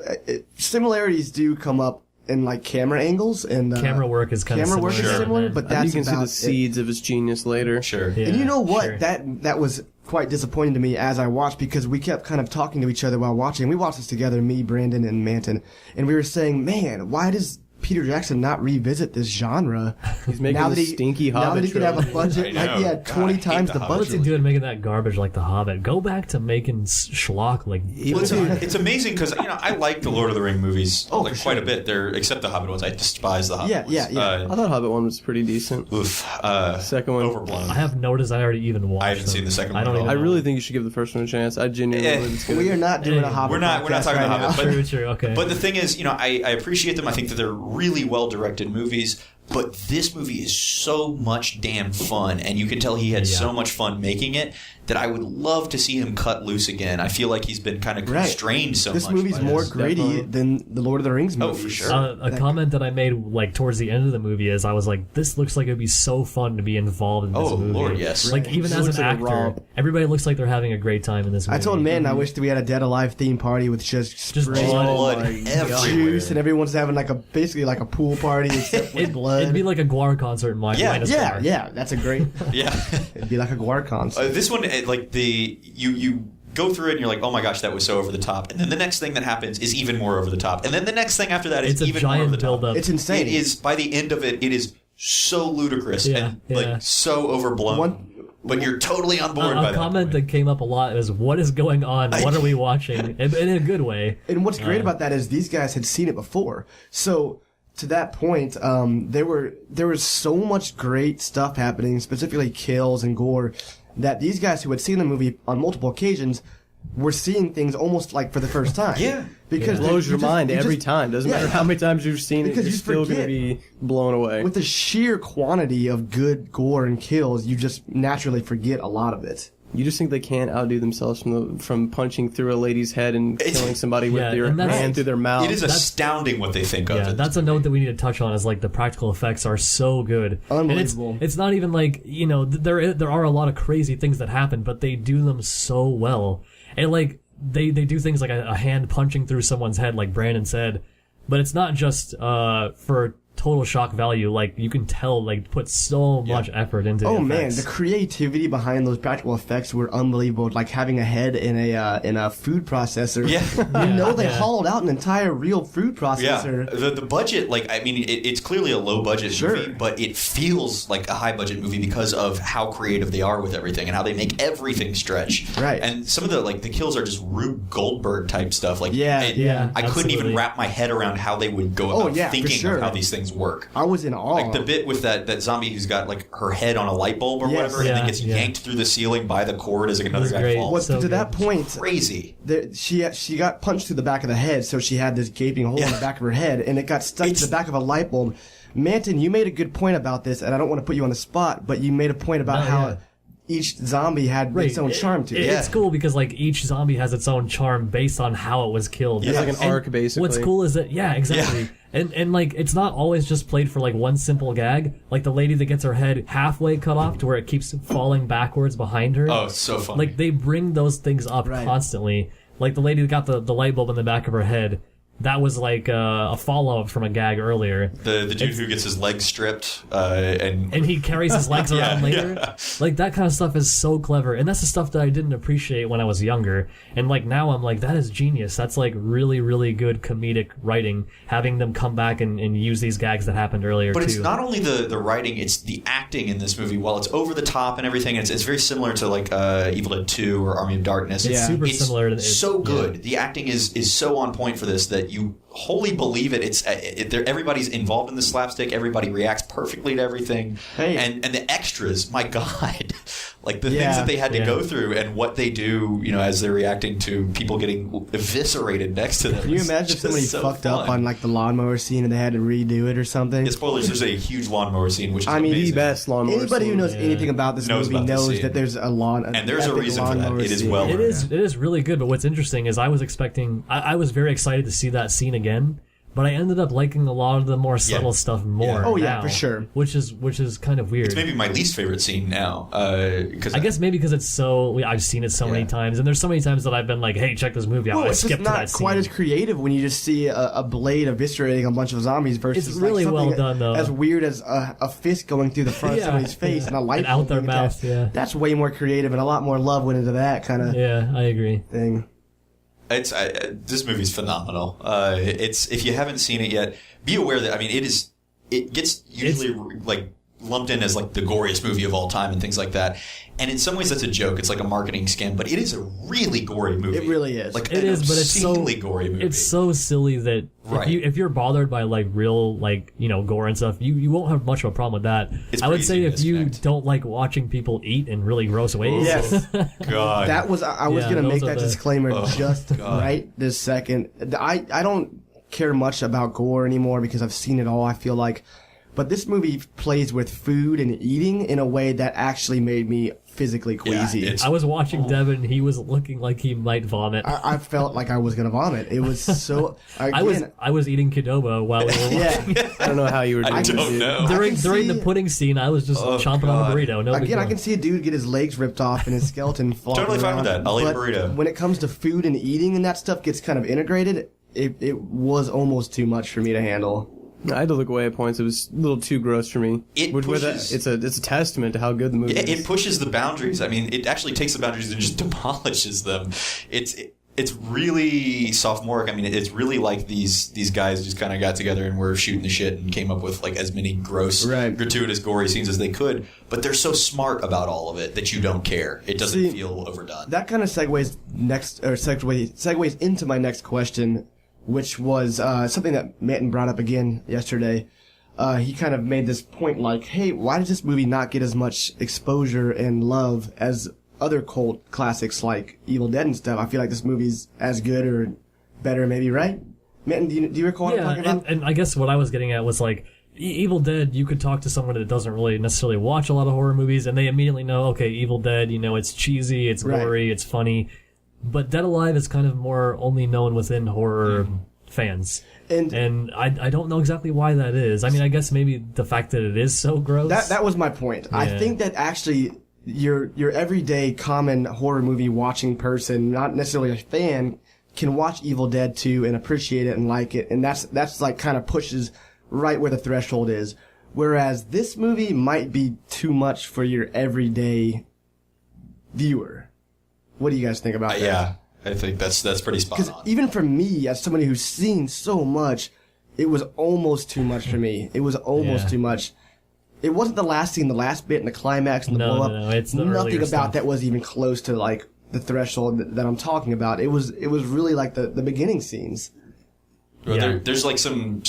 Similarities do come up in like camera angles and camera work is kind of camera similar. work is similar, but that's you can see about the seeds of his genius later. Sure. Yeah, and you know what? sure. That was quite disappointing to me as I watched because we kept kind of talking to each other while watching. We watched this together, me, Brandon, and Manton, and we were saying, man, why does Peter Jackson not revisit this genre? He's making the stinky now Hobbit that he could have a trilogy. budget, I like he know. had God, 20 I hate times the the Hobbit What's he budget. doing making that garbage like The Hobbit? Go back to making schlock like. Well, it's amazing because I like the Lord of the Ring movies like quite a bit. They're except the Hobbit ones. I despise the Hobbit ones. Yeah. I thought Hobbit 1 was pretty decent. Second one. Overblown. I have noticed I already even watched. I haven't seen the second one I don't at all. even I know. really think you should give the first one a chance. I genuinely believe it's good. We are not doing a Hobbit. We're not podcast talking right about now. Hobbit, True, okay. But the thing is, I appreciate them. I think that they're really well directed movies. But this movie is so much damn fun, and you can tell he had so much fun making it that I would love to see him cut loose again. I feel like he's been kind of constrained so This much. movie's by more this. gritty than the Lord of the Rings movies. for sure. A comment that I made like towards the end of the movie is I was like, this looks like it would be so fun to be involved in this movie. Lord, yes. Like even It as looks an like a actor, romp. everybody looks like they're having a great time in this movie. I told Man I wish that we had a Dead Alive theme party with just spraying blood juice everywhere. and everyone's having like basically like a pool party except with blood. It'd be like a Guar concert minus Guar. Yeah, that's a great. Yeah. It'd be like a Guar concert. This one, you go through it and you're like, oh my gosh, that was so over the top. And then the next thing that happens is even more over the top. And then the next thing after that is It's a even more giant over the top. build-up. It's insane. It is, by the end of it is so ludicrous and Yeah. like so overblown. But you're totally on board by A that comment point. that came up a lot is, what is going on? What are we watching? In a good way. And what's great about that is these guys had seen it before. So to that point, there was so much great stuff happening, specifically kills and gore, that these guys who had seen the movie on multiple occasions were seeing things almost like for the first time. Yeah. Because It blows you your just- mind you every just- time. Doesn't matter how many times you've seen it, Because you're you still going to forget. be blown away. With the sheer quantity of good gore and kills, you just naturally forget a lot of it. You just think they can't outdo themselves from punching through a lady's head and killing somebody with your and that's- hand through their mouth. It is astounding what they think of Yeah, it. that's a note that we need to touch on. Is like the practical effects are so good, Unbelievable. And it's not even like there are a lot of crazy things that happen, but they do them so well. And like they do things like a hand punching through someone's head, like Brandon said, but it's not just for total shock value. Like you can tell, like put so much effort into. Oh the man, effects. the creativity behind those practical effects were unbelievable. Like having a head in a food processor. Yeah. They hollowed out an entire real food processor. Yeah, the budget, like, I mean, it's clearly a low budget movie, but it feels like a high budget movie because of how creative they are with everything and how they make everything stretch. Right. And some of the kill are just Rube Goldberg type stuff. Like, Yeah, I couldn't even absolutely. wrap my head around how they would go about yeah, for thinking sure. of how these things work. I was in awe. Like the bit with that zombie who's got like her head on a light bulb or Yes. whatever, and then Yeah, gets yeah. yanked through the ceiling by the cord as another was guy great. falls. Well, so to good. that point, Crazy. she got punched through the back of the head, so she had this gaping hole in the back of her head, and it got stuck to the back of a light bulb. Manton, you made a good point about this, and I don't want to put you on the spot, but you made a point about how each zombie had its own charm to it. It's cool because like each zombie has its own charm based on how it was killed. It's like an And arc, basically. What's cool is that exactly. And like it's not always just played for like one simple gag. Like the lady that gets her head halfway cut off to where it keeps falling backwards behind her. Oh, it's so funny. Like they bring those things up constantly. Like the lady that got the light bulb in the back of her head. that was like a follow-up from a gag earlier. The dude who gets his legs stripped and he carries his legs around later. Yeah. Like, that kind of stuff is so clever. And that's the stuff that I didn't appreciate when I was younger. And, like, now I'm like, that is genius. That's, like, really, really good comedic writing, having them come back and use these gags that happened earlier, But too. it's not only the writing, it's the acting in this movie. While it's over the top and everything, it's very similar to, like, Evil Dead 2 or Army of Darkness. It's super similar. It's so good. Yeah. The acting is so on point for this that you wholly believe it. Everybody's involved in the slapstick. Everybody reacts perfectly to everything. Hey. And the extras, my God, like the things that they had to go through and what they do, as they're reacting to people getting eviscerated next to them. Can you imagine if somebody fucked up on like the lawnmower scene and they had to redo it or something? Yeah, spoilers, there's a huge lawnmower scene, which is amazing. The best lawnmower Anybody scene. who knows anything about this movie knows that there's a lawn. And there's a reason for that. It is well. It is really good, but what's interesting is I was very excited to see that scene again. But I ended up liking a lot of the more subtle stuff more. Yeah. Oh yeah, now, for sure. Which is kind of weird. It's maybe my least favorite scene now. I guess maybe because it's so I've seen it so many times, and there's so many times that I've been like, "Hey, check this movie out." Well, I it's skipped just to that not scene. quite as creative when you just see a blade eviscerating a bunch of zombies versus It's really like well done, though. As weird as a fist going through the front of somebody's face and a light and out their mouth. Yeah, that's way more creative, and a lot more love went into that kind of. Yeah, I agree. Thing. This movie's phenomenal. If you haven't seen it yet, be aware that it gets usually like lumped in as like the goriest movie of all time and things like that. And in some ways that's a joke. It's like a marketing scam, but it is a really gory movie. It really is. Like it an is, but it's so gory movie. It's so silly that if you're bothered by like real gore and stuff, you won't have much of a problem with that. It's I would say easy to if you disconnect. don't like watching people eat in really gross ways. Yes. God. That was I was gonna make that disclaimer just God. right this second. I don't care much about gore anymore because I've seen it all. I feel like. But this movie plays with food and eating in a way that actually made me physically queasy. Yeah, I was watching Devin. He was looking like he might vomit. I felt like I was gonna vomit. It was so. I was eating Qdoba while we were watching. Yeah. I don't know how you were doing I don't know. During the pudding scene, I was just chomping on a burrito. No big Again, I deal. can see a dude get his legs ripped off and his skeleton fall. Totally fine with that. I'll eat a But burrito. when it comes to food and eating and that stuff gets kind of integrated, it was almost too much for me to handle. I had to look away at points. It was a little too gross for me. It's a testament to how good the movie is. It pushes the boundaries. I mean, it actually takes the boundaries and just demolishes them. It's really sophomoric. I mean, it's really like these guys just kind of got together and were shooting the shit and came up with like as many gross, gratuitous, gory scenes as they could. But they're so smart about all of it that you don't care. It doesn't feel overdone. That kind of segues into my next question, which was something that Manton brought up again yesterday. He kind of made this point like, hey, why does this movie not get as much exposure and love as other cult classics like Evil Dead and stuff? I feel like this movie's as good or better, maybe, right? Manton, do you recall what I'm talking about? And I guess what I was getting at was like, Evil Dead, you could talk to someone that doesn't really necessarily watch a lot of horror movies, and they immediately know, okay, Evil Dead, it's cheesy, it's gory, it's funny. But Dead Alive is kind of more only known within horror fans. And I don't know exactly why that is. I mean, I guess maybe the fact that it is so gross. That was my point. Yeah. I think that actually your everyday common horror movie watching person, not necessarily a fan, can watch Evil Dead 2 and appreciate it and like it. And that's like kind of pushes right where the threshold is. Whereas this movie might be too much for your everyday viewer. What do you guys think about that? Yeah, I think that's pretty spot on. Because even for me, as somebody who's seen so much, it was almost too much for me. It was almost too much. It wasn't the last scene, the last bit, and the climax, and the blow up. No, it's the nothing earlier about stuff. that was even close to like the threshold that I'm talking about. It was really like the beginning scenes. Well, there's like some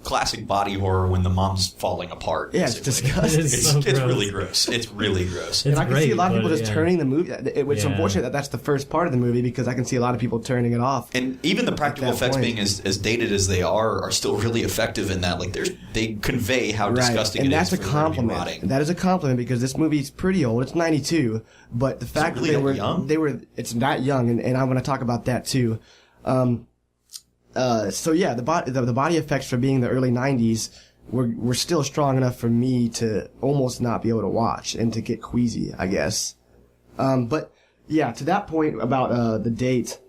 classic body horror when the mom's falling apart. Yeah, it's basically. disgusting. It's really gross. It's really gross. And I can see a lot of people but, just turning the movie. It's unfortunate that that's the first part of the movie because I can see a lot of people turning it off. And even the practical that effects point. being as dated as they are still really effective in that. Like they convey how disgusting and it that's is a for them to be compliment. rotting. That is a compliment because this movie's pretty old. It's 92, but the fact really that that young? it's not young, and I want to talk about that too. So yeah, the body effects for being the early 90s were still strong enough for me to almost not be able to watch and to get queasy, I guess. But yeah, to that point about the date,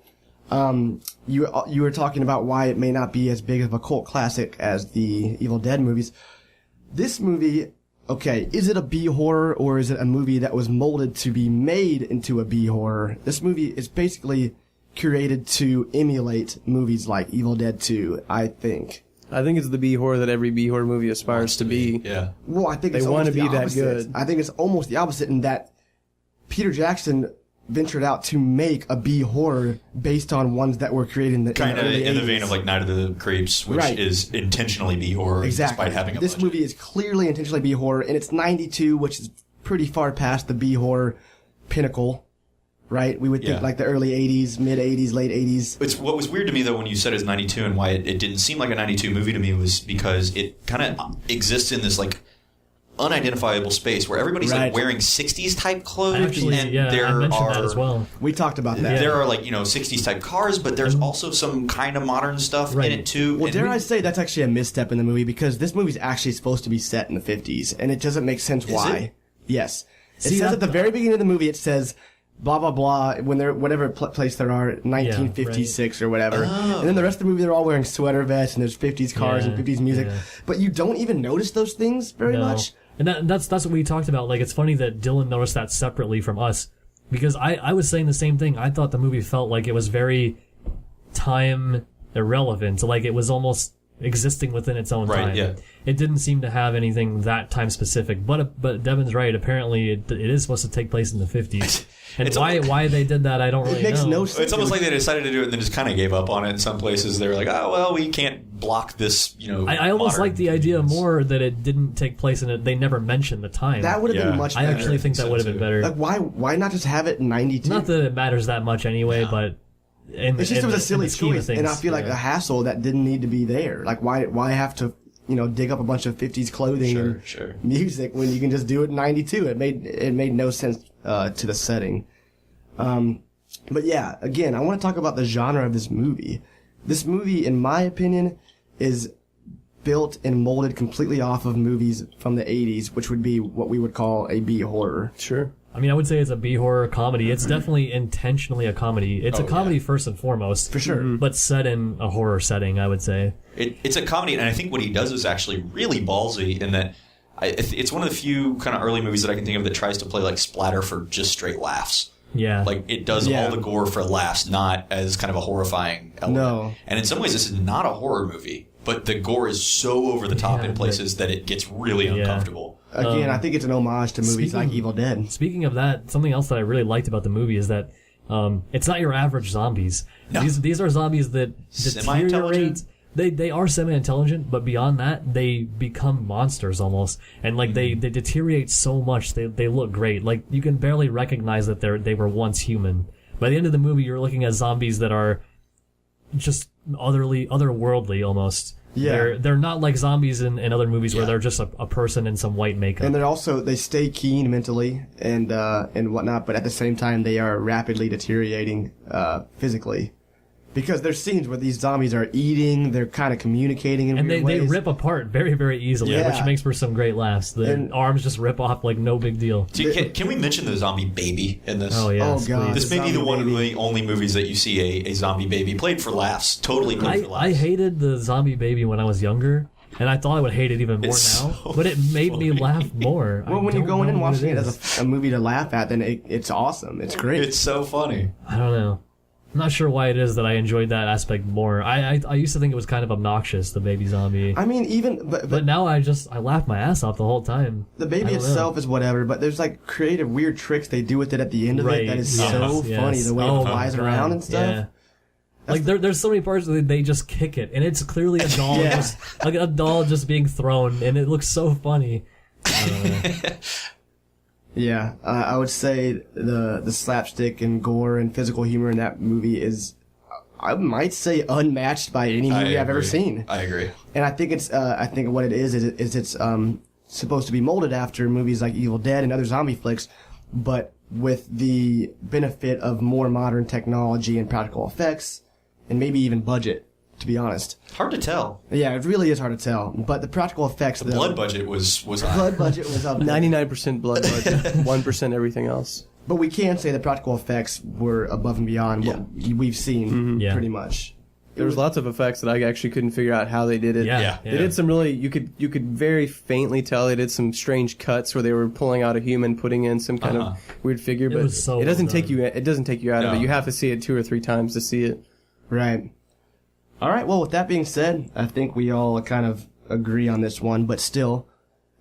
You were talking about why it may not be as big of a cult classic as the Evil Dead movies. This movie, okay, is it a B horror or is it a movie that was molded to be made into a B horror? This movie is basically curated to emulate movies like Evil Dead 2, I think. I think it's the B horror that every B horror movie aspires to be. Yeah. Well, I think They it's want almost to be the that opposite. good. I think it's almost the opposite in that Peter Jackson ventured out to make a B horror based on ones that were created in the Kind of early in the 80s. vein of like Night of the Creeps, which Right. is intentionally B horror Exactly. despite having a This budget. movie is clearly intentionally B horror, and it's 92, which is pretty far past the B horror pinnacle, right? We would think Yeah. like the early 80s, mid 80s, late 80s. It's what was weird to me though when you said it's 92 and why it didn't seem like a 92 movie to me was because it kind of exists in this like unidentifiable space where everybody's like Right. wearing 60s type clothes Actually, and yeah, there I mentioned are that as well. We talked about that. there are like 60s type cars, but there's also some kind of modern stuff Right. in it too. Well, And dare I say that's actually a misstep in the movie because this movie's actually supposed to be set in the 50s, and it doesn't make sense why. it? Yes. It See, says that- at the very beginning of the movie, it says, blah, blah, blah, when they're, whatever place there are, 1956 or whatever. And then the rest of the movie, they're all wearing sweater vests, and there's 50s cars and Yeah, 50s music. yeah. But you don't even notice those things very much. And that's what we talked about. Like, it's funny that Dylan noticed that separately from us. Because I was saying the same thing. I thought the movie felt like it was very time irrelevant. Like, it was almost existing within its own Right, time. yeah. It didn't seem to have anything that time specific. But Devin's right. Apparently, it is supposed to take place in the 50s. And It's why they did that, I don't really know. It makes no sense. It's almost like they decided to do it and then just kind of gave up on it in some places. They were like, oh, well, we can't block this, I almost modern like the idea convenience. more that it didn't take place in it. They never mentioned the time. That would have Yeah. been much I better. actually think that so would have been too. better. Like, why not just have it in 92? Not that it matters that much anyway, but It's just it was a silly choice, and I feel like yeah. a hassle that didn't need to be there. Like, why have to, dig up a bunch of 50s clothing and Sure. music when you can just do it in 92? It made no sense to the setting. But yeah, again, I want to talk about the genre of this movie. This movie, in my opinion, is built and molded completely off of movies from the 80s, which would be what we would call a B horror. Sure. I mean, I would say it's a B horror comedy. It's definitely intentionally a comedy. It's a comedy first and foremost, For sure. but set in a horror setting. I would say. It's a comedy, and I think what he does is actually really ballsy in that it's one of the few kind of early movies that I can think of that tries to play like splatter for just straight laughs. Yeah, Like, it does Yeah. all the gore for laughs, not as kind of a horrifying element. No. And in some ways, this is not a horror movie, but the gore is so over the top Yeah, in places that it gets really uncomfortable. Again, I think it's an homage to movies like speaking- Evil Dead. Speaking of that, something else that I really liked about the movie is that it's not your average zombies. No. These are zombies that deteriorate. Semi-intelligent? They are semi-intelligent, but beyond that, they become monsters almost, and like they deteriorate so much. They look great. Like you can barely recognize that they were once human. By the end of the movie, you're looking at zombies that are just otherworldly almost. Yeah. They're not like zombies in other movies where Yeah. they're just a person in some white makeup. And they stay keen mentally and whatnot, but at the same time they are rapidly deteriorating physically. Because there's scenes where these zombies are eating, they're kind of communicating in And weird they ways. rip apart very, very easily, Yeah. which makes for some great laughs. The And- arms just rip off like no big deal. Can we mention the zombie baby in this? Oh, yeah. Oh, God. This may be the Zombie one of baby. the only movies that you see a zombie baby played for laughs. Totally played for laughs. I hated the zombie baby when I was younger, and I thought I would hate it even more It's now, so but it made me laugh more. Well, I when you're don't going in know what watching it is. as a movie to laugh at, then it's awesome. It's great. It's so funny. I don't know. I'm not sure why it is that I enjoyed that aspect more. I used to think it was kind of obnoxious, the baby zombie. I mean, even But now I laugh my ass off the whole time. the I baby don't know. itself is whatever, but there's like creative, weird tricks they do with it at the end of Right, it that is yes, so yes. funny. The way Oh it my flies God, around and stuff. Yeah. Like there's so many parts where they just kick it, and it's clearly a doll, Yeah. just, like a doll just being thrown, and it looks so funny. Yeah, I would say the slapstick and gore and physical humor in that movie is, I might say, unmatched by any movie I've ever agree. seen. I agree. And I think what it is it's supposed to be molded after movies like Evil Dead and other zombie flicks, but with the benefit of more modern technology and practical effects, and maybe even budget, to be honest. Hard to tell. Yeah, it really is hard to tell. But the practical effects, The blood budget was high. blood budget was up there. 99% blood budget, 1% everything else. But we can say the practical effects were above and beyond what we've seen, Yeah. pretty much. There was lots of effects that I actually couldn't figure out how they did it. Yeah. They did some really, you could very faintly tell they did some strange cuts where they were pulling out a human, putting in some kind of weird figure, but was so it doesn't well take done. you out of it. You have to see it 2 or 3 times to see it. Right. All right, well, with that being said, I think we all kind of agree on this one, but still,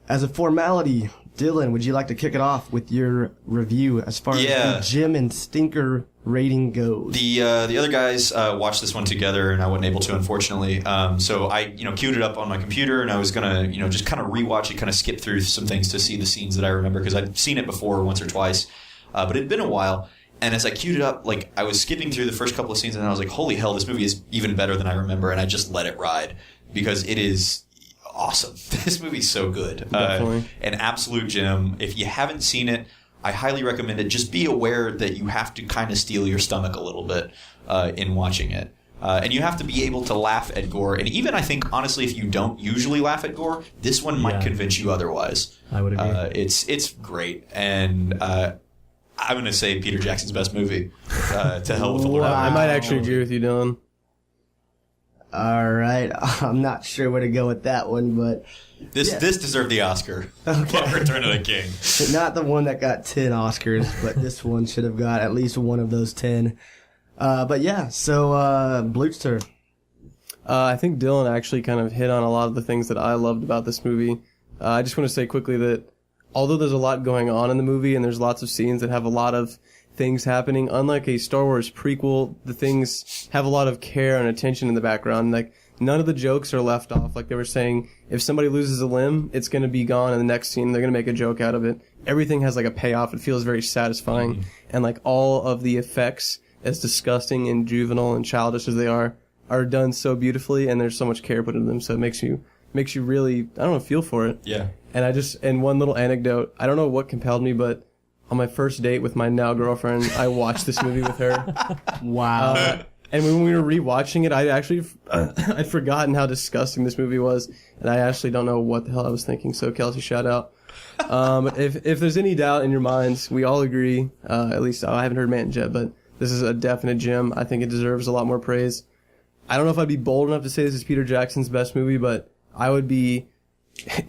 as a formality, Dylan, would you like to kick it off with your review as far as the Jim and Stinker rating goes? The other guys watched this one together, and I wasn't able to, unfortunately. So I queued it up on my computer, and I was gonna just kind of rewatch it, kind of skip through some things to see the scenes that I remember, because I'd seen it before once or twice, but it'd been a while. And as I queued it up, like, I was skipping through the first couple of scenes, and I was like, holy hell, this movie is even better than I remember, and I just let it ride, because it is awesome. This movie's so good. Definitely. An absolute gem. If you haven't seen it, I highly recommend it. Just be aware that you have to kind of steel your stomach a little bit in watching it. And you have to be able to laugh at gore. And even, I think, honestly, if you don't usually laugh at gore, this one might convince you otherwise. I would agree. It's great. And I'm going to say Peter Jackson's best movie. To hell with the Lord. I might actually agree with you, Dylan. All right, I'm not sure where to go with that one, but... This deserved the Oscar. Okay. Return of the King. Not the one that got 10 Oscars, but this one should have got at least one of those 10. But yeah, so Blutster. I think Dylan actually kind of hit on a lot of the things that I loved about this movie. I just want to say quickly that although there's a lot going on in the movie and there's lots of scenes that have a lot of things happening, unlike a Star Wars prequel, the things have a lot of care and attention in the background. Like, none of the jokes are left off. Like they were saying, if somebody loses a limb, it's going to be gone in the next scene. They're going to make a joke out of it. Everything has like a payoff. It feels very satisfying. And like all of the effects, as disgusting and juvenile and childish as they are done so beautifully, and there's so much care put into them. So it makes you really, I don't know, feel for it. Yeah. And one little anecdote, I don't know what compelled me, but on my first date with my now girlfriend, I watched this movie with her. Wow. And when we were rewatching it, I'd forgotten how disgusting this movie was, and I actually don't know what the hell I was thinking. So Kelsey, shout out. If there's any doubt in your minds, we all agree. At least I haven't heard Matt yet, but this is a definite gem. I think it deserves a lot more praise. I don't know if I'd be bold enough to say this is Peter Jackson's best movie, but I would be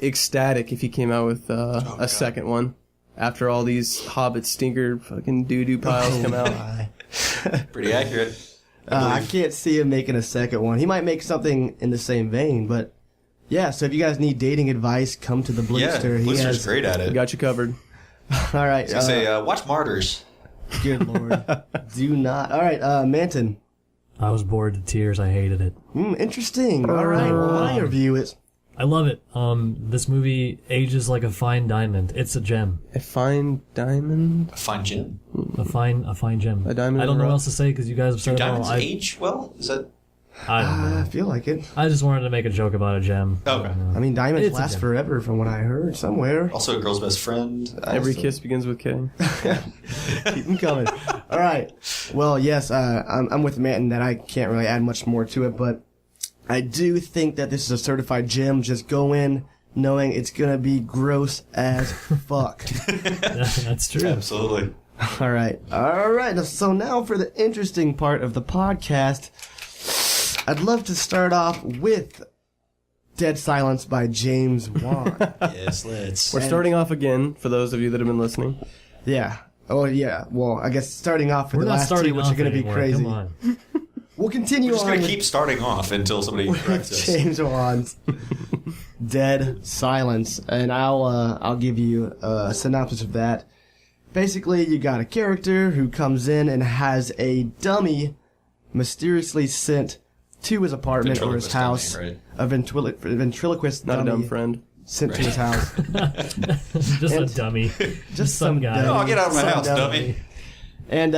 ecstatic if he came out with a second one after all these Hobbit stinker fucking doo-doo piles come out. Pretty accurate. I can't see him making a second one. He might make something in the same vein, but yeah, so if you guys need dating advice, come to the Blitzer. Yeah, Blitzer's great at it. Got you covered. All right. I was going to say, watch Martyrs. Good Lord. Do not. All right, Manton. I was bored to tears. I hated it. Interesting. All right, well, my review is... I love it. This movie ages like a fine diamond. It's a gem. A fine diamond? A fine gem. A fine gem. A diamond I don't in know the what else to say because you guys have said it all. Diamonds age well? Is that... I don't know. I feel like it. I just wanted to make a joke about a gem. Okay. I mean, diamonds It's a last gem. forever from what I heard somewhere. Also a girl's best friend. Every kiss begins with K. Keep them coming. All right. Well, yes, I'm with Matt in that I can't really add much more to it, but I do think that this is a certified gem. Just go in knowing it's going to be gross as fuck. That's true. Absolutely. All right. So now for the interesting part of the podcast, I'd love to start off with Dead Silence by James Wan. Yes, let's. We're starting off again, for those of you that have been listening. Yeah. Oh, yeah. Well, I guess starting off with We're the not last starting two, which off are going to be anymore. crazy. Come on. We'll continue We're just on going to with keep starting off until somebody corrects us. James Wan's Dead Silence, and I'll give you a synopsis of that. Basically, you got a character who comes in and has a dummy mysteriously sent to his apartment or his Ventriloquist house. dummy, right? A ventriloquist Not a dummy dumb friend. sent to his house. Just a And- dummy. Just some some guy. dummy. Oh, get out of my Some house, dummy. And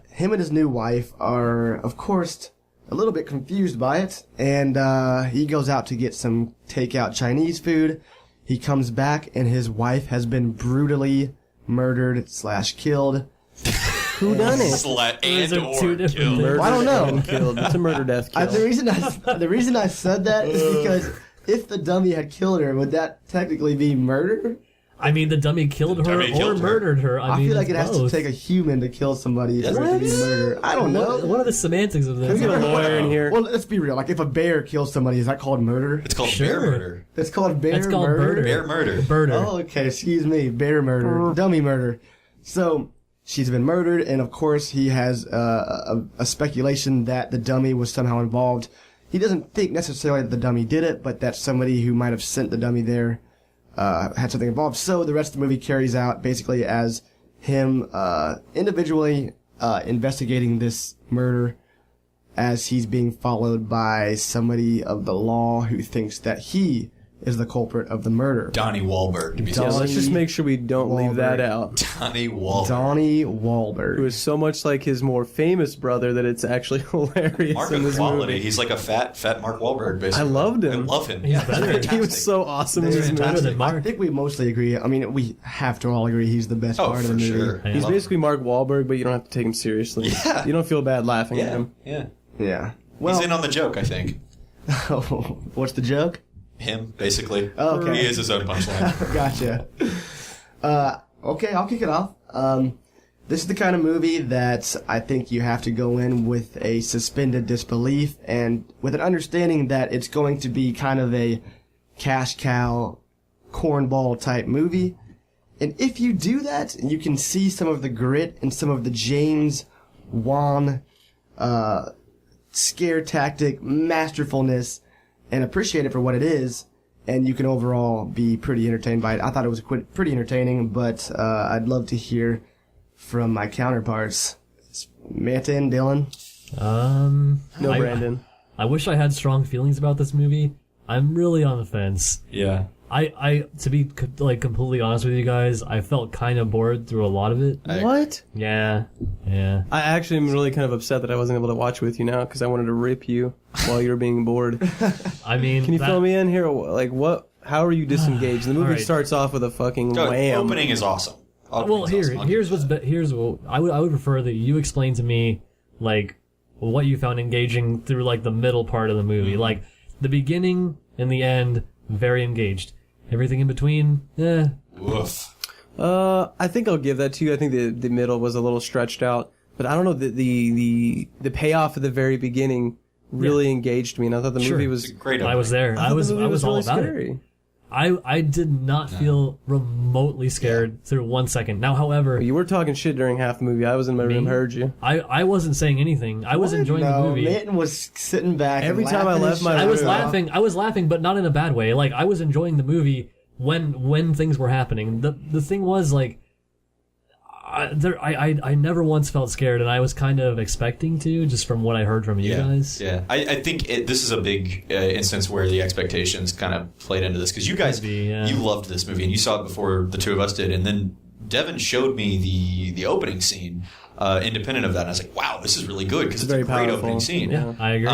him and his new wife are, of course, a little bit confused by it. And he goes out to get some takeout Chinese food. He comes back and his wife has been brutally murdered / killed. Who done it? Those are two different killed. things. I don't know. And killed. It's a murder death kill. The reason I said that is because if the dummy had killed her, would that technically be murder? I mean, the dummy killed her dummy or killed her. murdered her. I mean, feel like it's it has to both. take a human to kill somebody for it to be What? murder. I don't know. What are the semantics of Can this? we get a lawyer in here? Well, let's be real. Like, if a bear kills somebody, is that called murder? It's called Sure. bear murder. It's called bear It's called murder. murder. Bear murder. Birder. Oh, okay. Excuse me. Bear murder. Dummy murder. So, she's been murdered, and of course, he has a speculation that the dummy was somehow involved. He doesn't think necessarily that the dummy did it, but that somebody who might have sent the dummy there had something involved. So the rest of the movie carries out basically as him individually investigating this murder as he's being followed by somebody of the law who thinks that he is the culprit of the murder. Donnie Wahlberg, to be Yeah, Donnie let's just make sure we don't leave that Wahlberg. out. Donnie Wahlberg. Donnie Wahlberg. Who is so much like his more famous brother that it's actually hilarious Mark in this quality. movie. He's like a fat Mark Wahlberg, basically. I loved him. I love him. He's Yeah, better. fantastic. He was so awesome in He's this movie. better than I Mark. think we mostly agree. I mean, we have to all agree he's the best Oh, part of for the movie. sure. Yeah. He's basically Mark Wahlberg, but you don't have to take him seriously. Yeah. You don't feel bad laughing at Yeah, him. yeah. Yeah. Well, He's in on the joke, I think. what's the joke? Him, basically. Oh, okay. He is his own punchline. Gotcha. Okay, I'll kick it off. This is the kind of movie that I think you have to go in with a suspended disbelief and with an understanding that it's going to be kind of a cash cow, cornball type movie. And if you do that, you can see some of the grit and some of the James Wan scare tactic masterfulness and appreciate it for what it is, and you can overall be pretty entertained by it. I thought it was pretty entertaining, but I'd love to hear from my counterparts. Manta and Dylan. No, I- Brandon. I wish I had strong feelings about this movie. I'm really on the fence. Yeah. I to be completely honest with you guys, I felt kind of bored through a lot of it. What? Yeah. I actually am really kind of upset that I wasn't able to watch with you now because I wanted to rip you while you were being bored. I mean, Can you fill me in here? Like, what? How are you disengaged? The movie Alright. starts off with a fucking Oh, wham. opening is awesome. Well, here's what I would prefer that you explain to me like what you found engaging through like the middle part of the movie, like the beginning and the end, very engaged. Everything in between, Woof. I think I'll give that to you. I think the middle was a little stretched out, but I don't know, the payoff at the very beginning really engaged me, and I thought the Sure. movie It's was a great I opening. was there. I thought was the movie all really about it. scary. I did not feel remotely scared through 1 second. Now, however, You were talking shit during half the movie. I was in my room, Me? heard you. I wasn't saying anything. I was enjoying the movie. Manton was sitting back. Every and time I laughing left his my shit I was room. off. laughing, but not in a bad way. Like I was enjoying the movie when things were happening. The thing was like, I never once felt scared, and I was kind of expecting to, just from what I heard from you guys. Yeah, I think this is a big instance where the expectations kind of played into this because you guys, Could be, yeah. you loved this movie and you saw it before the two of us did, and then Devin showed me the opening scene, independent of that, and I was like, wow, this is really good because it's very a great powerful. opening scene. Yeah, I agree.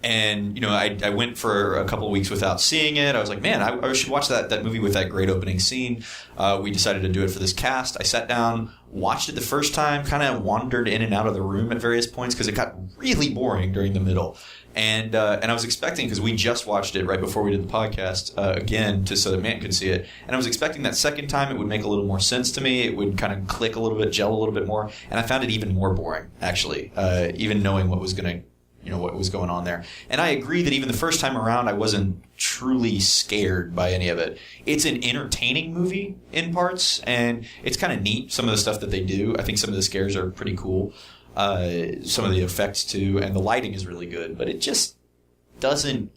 And I went for a couple of weeks without seeing it. I was like, man, I should watch that movie with that great opening scene. We decided to do it for this cast. I sat down, watched it the first time, kind of wandered in and out of the room at various points because it got really boring during the middle. And I was expecting, because we just watched it right before we did the podcast again, so that Matt could see it. And I was expecting that second time it would make a little more sense to me. It would kind of click a little bit, gel a little bit more. And I found it even more boring, actually, even knowing what was going on there. And I agree that even the first time around, I wasn't truly scared by any of it. It's an entertaining movie in parts, and it's kind of neat, some of the stuff that they do. I think some of the scares are pretty cool. Some of the effects too, and the lighting is really good, but it just doesn't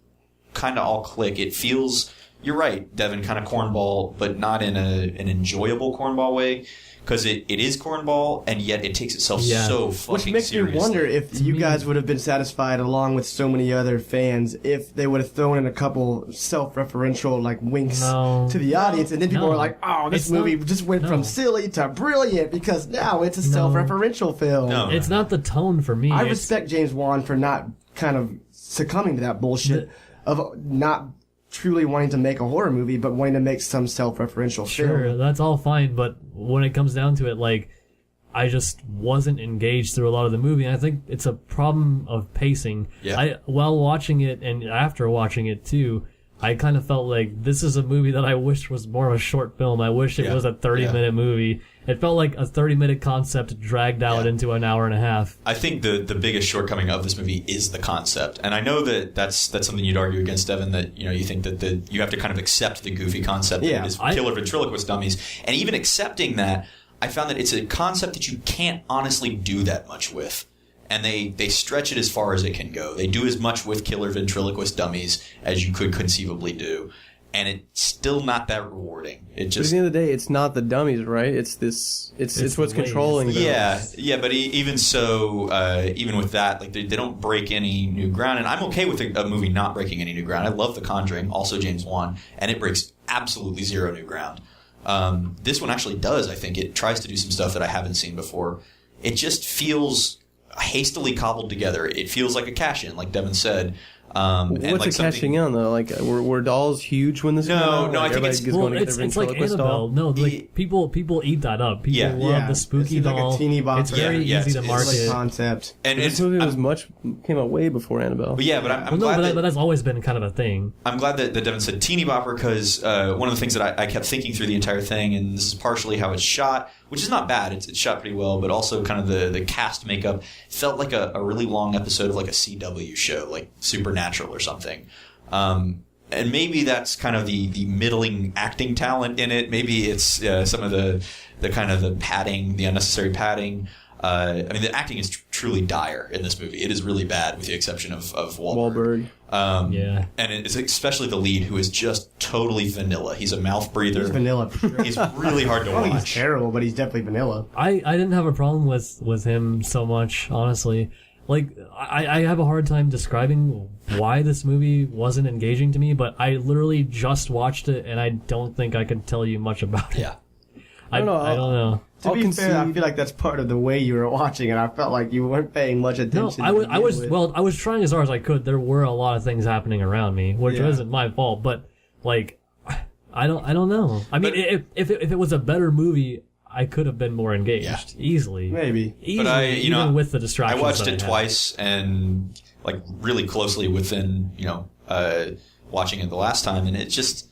kind of all click. It feels, you're right, Devin, kind of cornball, but not in an enjoyable cornball way, because it is cornball, and yet it takes itself so fucking Which makes seriously. me wonder if you guys would have been satisfied, along with so many other fans, if they would have thrown in a couple self-referential like winks No. to the audience, and then people No. were like, "Oh, this It's movie not- just went no. from silly to brilliant because now it's a self-referential film." No. It's not the tone for me. I It's- respect James Wan for not kind of succumbing to that bullshit of not truly wanting to make a horror movie, but wanting to make some self-referential Sure, film. that's all fine, but when it comes down to it, like, I just wasn't engaged through a lot of the movie, and I think it's a problem of pacing. Yeah. While watching it, and after watching it too, I kind of felt like this is a movie that I wish was more of a short film. I wish it was a 30-minute movie. It felt like a 30-minute concept dragged out into an hour and a half. I think the biggest shortcoming of this movie is the concept, and I know that's something you'd argue against, Devin. That you think that you have to kind of accept the goofy concept that it is killer ventriloquist dummies, and even accepting that, I found that it's a concept that you can't honestly do that much with. And they stretch it as far as it can go. They do as much with killer ventriloquist dummies as you could conceivably do. And it's still not that rewarding. It just, but at the end of the day, it's not the dummies, right? It's what's controlling them. Yeah, but even so, even with that, like they don't break any new ground. And I'm okay with a movie not breaking any new ground. I love The Conjuring, also James Wan, and it breaks absolutely zero new ground. This one actually does, I think. It tries to do some stuff that I haven't seen before. It just feels hastily cobbled together. It feels like a cash-in, like Devin said. What's a cashing in though? Like were dolls huge when this came out? No, I think it's like Annabelle. No, like people eat that up. People love the spooky doll. Like a teeny bopper. It's very easy to market. It's like concept. And this movie came out way before Annabelle. But I'm glad but that's always been kind of a thing. I'm glad that Devin said teeny bopper because one of the things that I kept thinking through the entire thing, and this is partially how it's shot, which is not bad. It's shot pretty well, but also kind of the cast makeup felt like a really long episode of like a CW show, like Supernatural or something. And maybe that's kind of the middling acting talent in it. Maybe it's some of the kind of the padding, the unnecessary padding. I mean, the acting is truly dire in this movie. It is really bad, with the exception of Wahlberg. And it's especially the lead, who is just totally vanilla. He's a mouth breather. He's vanilla. For sure. He's really hard to watch. He's terrible, but he's definitely vanilla. I didn't have a problem with him so much, honestly. Like, I have a hard time describing why this movie wasn't engaging to me, but I literally just watched it, and I don't think I could tell you much about it. Yeah. I don't know. To be fair, I feel like that's part of the way you were watching it. I felt like you weren't paying much attention. No, I was trying as hard as I could. There were a lot of things happening around me, which wasn't my fault, but like, I don't know. I mean, if it was a better movie, I could have been more engaged easily. Maybe. But even with the distractions. I watched it twice and like really closely within, watching it the last time, and it just,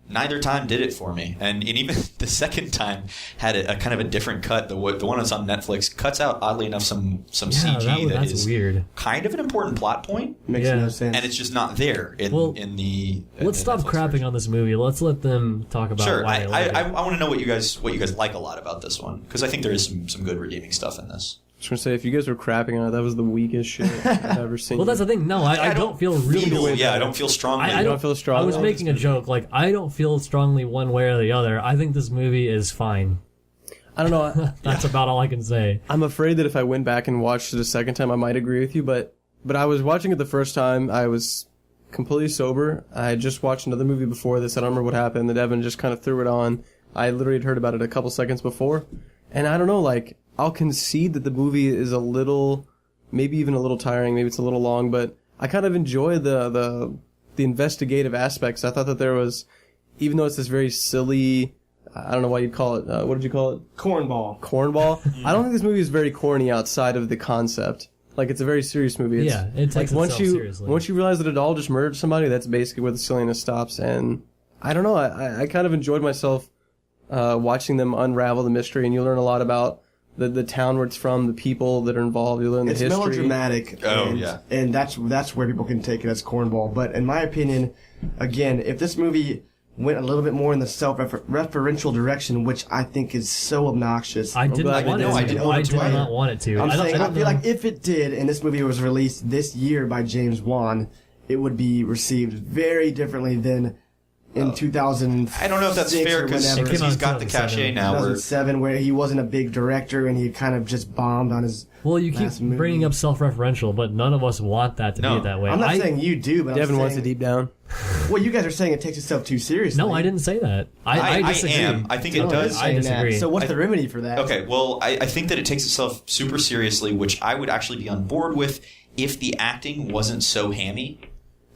neither time did it for me. And even the second time had a kind of a different cut. The one that's on Netflix cuts out, oddly enough, some CG that's is weird. Kind of an important plot point. Makes no sense. And it's just not there in the. Let's stop Netflix crapping version. on this movie. Let's let them talk about. Sure, why I want to know what you guys like a lot about this one, because I think there is some good redeeming stuff in this. I was going to say, if you guys were crapping on it, that was the weakest shit I've ever seen. Well, that's the thing. No, I don't feel really. I don't feel strongly. I don't feel strongly. I was making a joke. Like, I don't feel strongly one way or the other. I think this movie is fine. I don't know. That's about all I can say. I'm afraid that if I went back and watched it a second time, I might agree with you. But I was watching it the first time. I was completely sober. I had just watched another movie before this. I don't remember what happened. And Evan just kind of threw it on. I literally had heard about it a couple seconds before. And I don't know, like, I'll concede that the movie is a little, maybe even a little tiring, maybe it's a little long, but I kind of enjoy the investigative aspects. I thought that there was, even though it's this very silly, I don't know what you'd call it, what did you call it? Cornball. I don't think this movie is very corny outside of the concept. Like, it's a very serious movie. It takes itself seriously. Once you realize that a doll just murdered somebody, that's basically where the silliness stops. And I don't know, I kind of enjoyed myself watching them unravel the mystery, and you learn a lot about the town where it's from, the people that are involved. You learn the history. It's melodramatic. And that's where people can take it as cornball. But in my opinion, again, if this movie went a little bit more in the self-referential direction, which I think is so obnoxious. I did not want it to. I feel like if it did, and this movie was released this year by James Wan, it would be received very differently than in 2006. I don't know if that's fair, because he's got the cachet now. 2007, where he wasn't a big director and he kind of just bombed on his. Well, you keep bringing up self-referential, but none of us want that to be that way. I'm not saying you do, but Devin wants it deep down. Well, you guys are saying it takes itself too seriously. No, I didn't say that. I disagree. am. I think it does. I disagree. So what's the remedy for that? Okay, well, I think that it takes itself super seriously, which I would actually be on board with if the acting wasn't so hammy.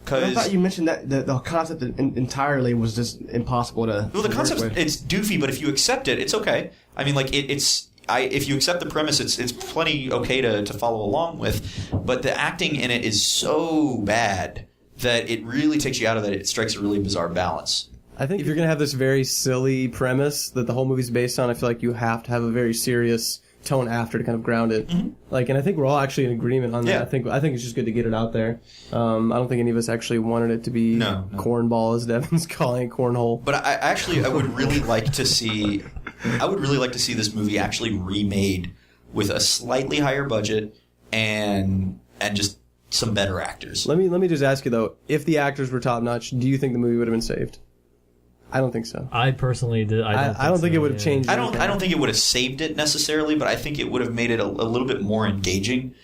I thought you mentioned that the concept entirely was just impossible to. Well, the concept, it's doofy, but if you accept it, it's okay. I mean, like if you accept the premise, it's plenty okay to follow along with. But the acting in it is so bad that it really takes you out of that. It strikes a really bizarre balance. I think if you're going to have this very silly premise that the whole movie's based on, I feel like you have to have a very serious tone after to kind of ground it. Mm-hmm. Like, and I think we're all actually in agreement on that. I think it's just good to get it out there. I don't think any of us actually wanted it to be cornball, as Devin's calling it, cornhole. But I would really like to see this movie actually remade with a slightly higher budget and just some better actors. Let me just ask you though, if the actors were top notch, do you think the movie would have been saved? I don't think so. I personally did. I don't think it would have changed. I don't think it would have saved it necessarily, but I think it would have made it a little bit more engaging.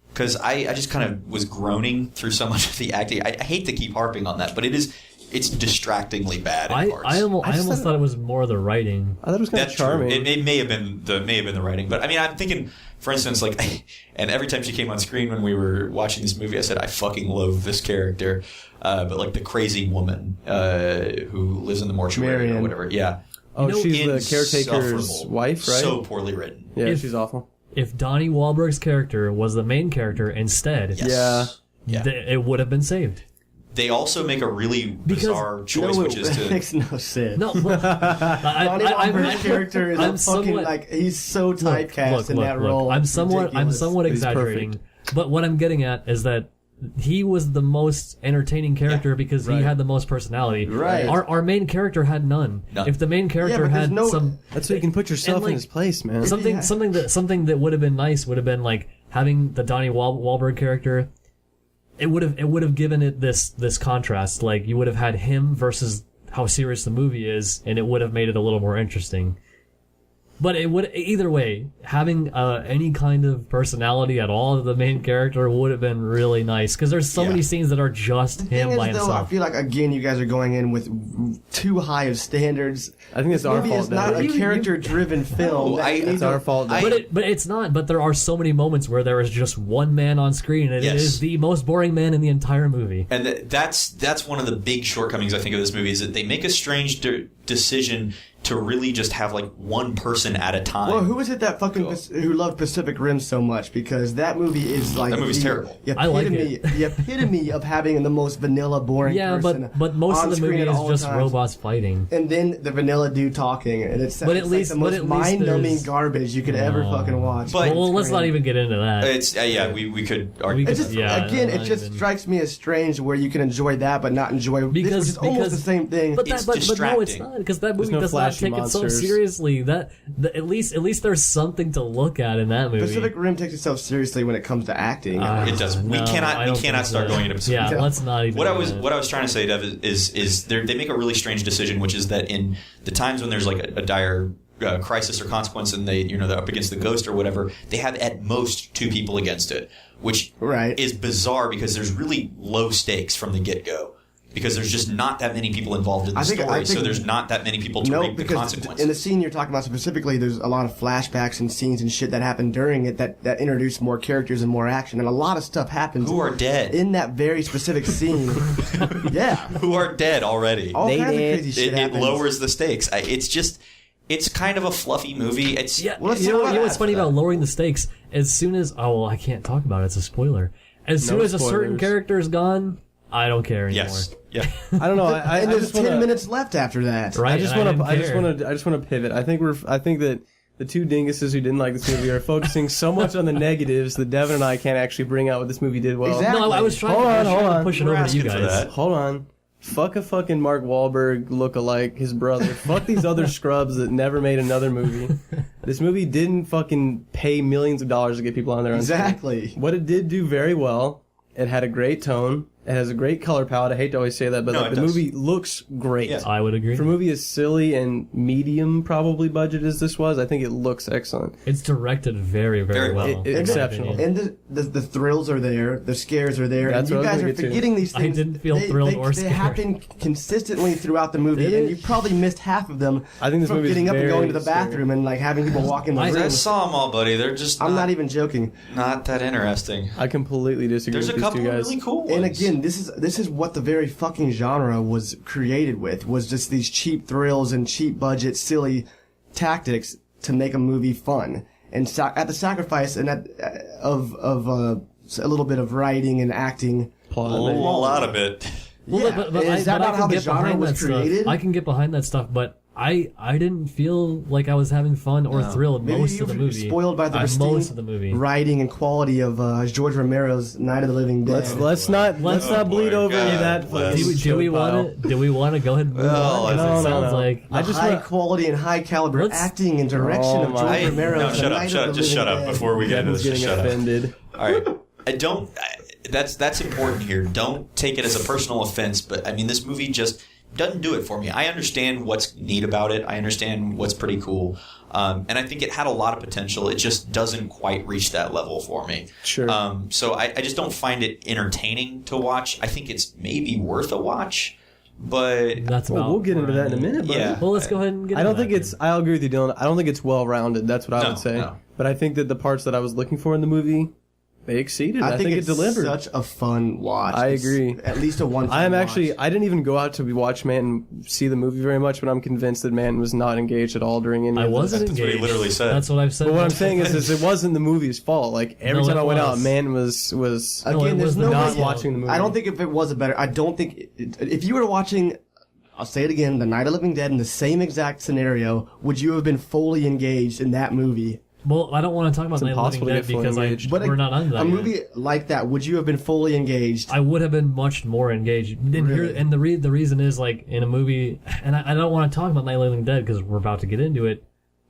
Because I just kind of was groaning through so much of the acting. I hate to keep harping on that, but it's distractingly bad in parts. I almost thought it was more the writing. I thought it was kind of charming. It may have been the writing, but I mean, I'm thinking, for instance, like, and every time she came on screen when we were watching this movie, I said I fucking loathe this character. But like the crazy woman who lives in the mortuary or whatever, yeah. Oh, she's the caretaker's wife, right? So poorly written. Yeah, she's awful. If Donnie Wahlberg's character was the main character instead, it would have been saved. They also make a really bizarre choice, which is to... It makes no sense. No, Donnie Wahlberg's character is he's so typecast in that role. I'm somewhat exaggerating, but what I'm getting at is that he was the most entertaining character because he had the most personality. Right. Our main character had none. If the main character had some, that's so you can put yourself in his place, man. Something that would have been nice would have been like having the Donnie Wahlberg character. It would have given it this contrast. Like you would have had him versus how serious the movie is, and it would have made it a little more interesting. But it would either way, having any kind of personality at all of the main character would have been really nice because there's so many scenes that are just him by himself. I feel like again you guys are going in with too high of standards. I think it's our fault. It's not a character-driven film. It's our fault. But it's not. But there are so many moments where there is just one man on screen, and it is the most boring man in the entire movie. And that's one of the big shortcomings I think of this movie is that they make a strange decision to really just have like one person at a time. Well, who is it that who loved Pacific Rim so much? Because that movie is like that movie's terrible. I like it. The epitome of having the most vanilla, boring person. but most of the movie is just robots fighting, and then the vanilla dude talking, and it's at least the most mind-numbing garbage you could ever fucking watch. But let's not even get into that. It's we could argue. It just strikes me as strange where you can enjoy that but not enjoy because it's almost the same thing. But no, it's not because that movie does not take it so seriously. At least there's something to look at in that movie. Pacific Rim takes itself seriously when it comes to acting. It does. We cannot start going into Pacific Rim. Yeah, let's not even. What I was trying to say, Dev, is they make a really strange decision, which is that in the times when there's like a dire crisis or consequence, and they're up against the ghost or whatever, they have at most 2 people against it, which is bizarre because there's really low stakes from the get-go. Because there's just not that many people involved in the story, so there's not that many people to reap the consequences. In the scene you're talking about specifically, there's a lot of flashbacks and scenes and shit that happen during it that introduce more characters and more action, and a lot of stuff happens. Who are dead. In that very specific scene. Yeah. Who are dead already. All kinds of crazy shit happens. It lowers the stakes. It's kind of a fluffy movie. You know what's funny about lowering the stakes? As soon as... Oh, well, I can't talk about it. It's a spoiler. As soon as a certain character is gone... I don't care anymore. Yes. Yeah. I don't know. And there's 10 minutes left after that. Right. I just want to pivot. I think that the 2 dinguses who didn't like this movie are focusing so much on the negatives that Devin and I can't actually bring out what this movie did well. Exactly. No, I was trying to push it over to you guys. Hold on. Fuck a fucking Mark Wahlberg look-alike, his brother. Fuck these other scrubs that never made another movie. This movie didn't fucking pay millions of dollars to get people on there. Exactly. What it did do very well, it had a great tone. It has a great color palette. I hate to always say that, but the movie looks great. Yeah. I would agree. For a movie as silly and medium probably budget as this was, I think it looks excellent. It's directed very, very well. Exceptional. And the thrills are there. The scares are there. That's and what you I was guys are gonna get forgetting these things. I didn't feel thrilled or scared. They happen consistently throughout the movie, and you probably missed half of them. I think this movie getting is up and going to the very bathroom and like having people walk in the room. I saw them all, buddy. They're just I'm not even joking. Not that interesting. I completely disagree There's with a these couple two of guys. really cool ones. And again, this is what the very fucking genre was created with, was just these cheap thrills and cheap budget, silly tactics to make a movie fun. And at the sacrifice and of a little bit of writing and acting plot. A lot of it. Well, Yeah, but is that not how the genre was created? I can get behind that stuff, but I didn't feel like I was having fun or thrilled Maybe most you of the were movie. spoiled by the most pristine of the movie. writing and quality of George Romero's Night of the Living Dead. Let's not bleed over God that. bless. Do we want to go ahead and move Well, on? 'Cause no, it sounds like I just high quality and high caliber Let's- acting and direction of George my- Romero. No, shut up. Just shut up before we get into Devin's this. Just getting shut up. offended. All right. That's important here. Don't take it as a personal offense, but I mean, this movie just doesn't do it for me. I understand what's neat about it. I understand what's pretty cool. And I think it had a lot of potential. It just doesn't quite reach that level for me. Sure. So I just don't find it entertaining to watch. I think it's maybe worth a watch, but that's about. We'll get into that in a minute. Buddy. Yeah. Well, let's go ahead and get. I don't into think that it's. I'll agree with you, Dylan. I don't think it's well rounded. That's what I No, would say. no. But I think that the parts that I was looking for in the movie, they exceeded. I think it it's delivered. such a fun watch. I It's agree. At least a one. I am actually. I didn't even go out to watch Manton see the movie very much, but I'm convinced that Manton was not engaged at all during any. I of wasn't this. what he engaged. literally said. That's what I've said. But what I'm saying is it wasn't the movie's fault. Like every No, time it I went out, was. Manton was No, Again, it there's was no not way- watching the movie. I don't think if it was a better. I don't think if you were watching. I'll say it again. The Night of the Living Dead in the same exact scenario, would you have been fully engaged in that movie? Well, I don't want to talk about Night of the Living impossible to Dead get fully because engaged. But we're not on that. a yet. movie like that, would you have been fully engaged? I would have been much more engaged. And, Really? and the reason is like in a movie, and I don't want to talk about Night of the Living Dead because we're about to get into it.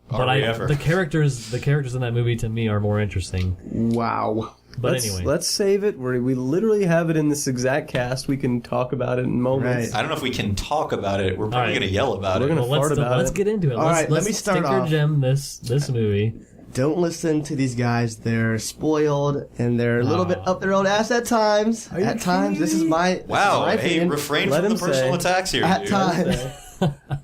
But we ever? the characters in that movie to me are more interesting. Wow. But Let's save it. We literally have it in this exact cast. We can talk about it in moments. Right. I don't know if we can talk about it. We're probably All right. going to yell about We're it. gonna Well, fart about let's it. get into it. All let's, right, let's let me start stinker off. gem this movie. Don't listen to these guys. They're spoiled and they're a little bit up their own ass at times. you At times, this is my Wow. my Hey, opinion. refrain Let from the him personal say. attacks here, At dude. times.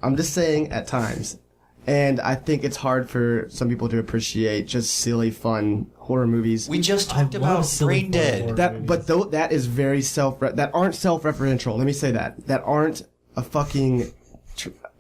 I'm just saying at times. And I think it's hard for some people to appreciate just silly, fun horror movies. We just I talked love about silly Brain fun Dead. horror That, movies. but though that is very that aren't self-referential. Let me say that aren't a fucking.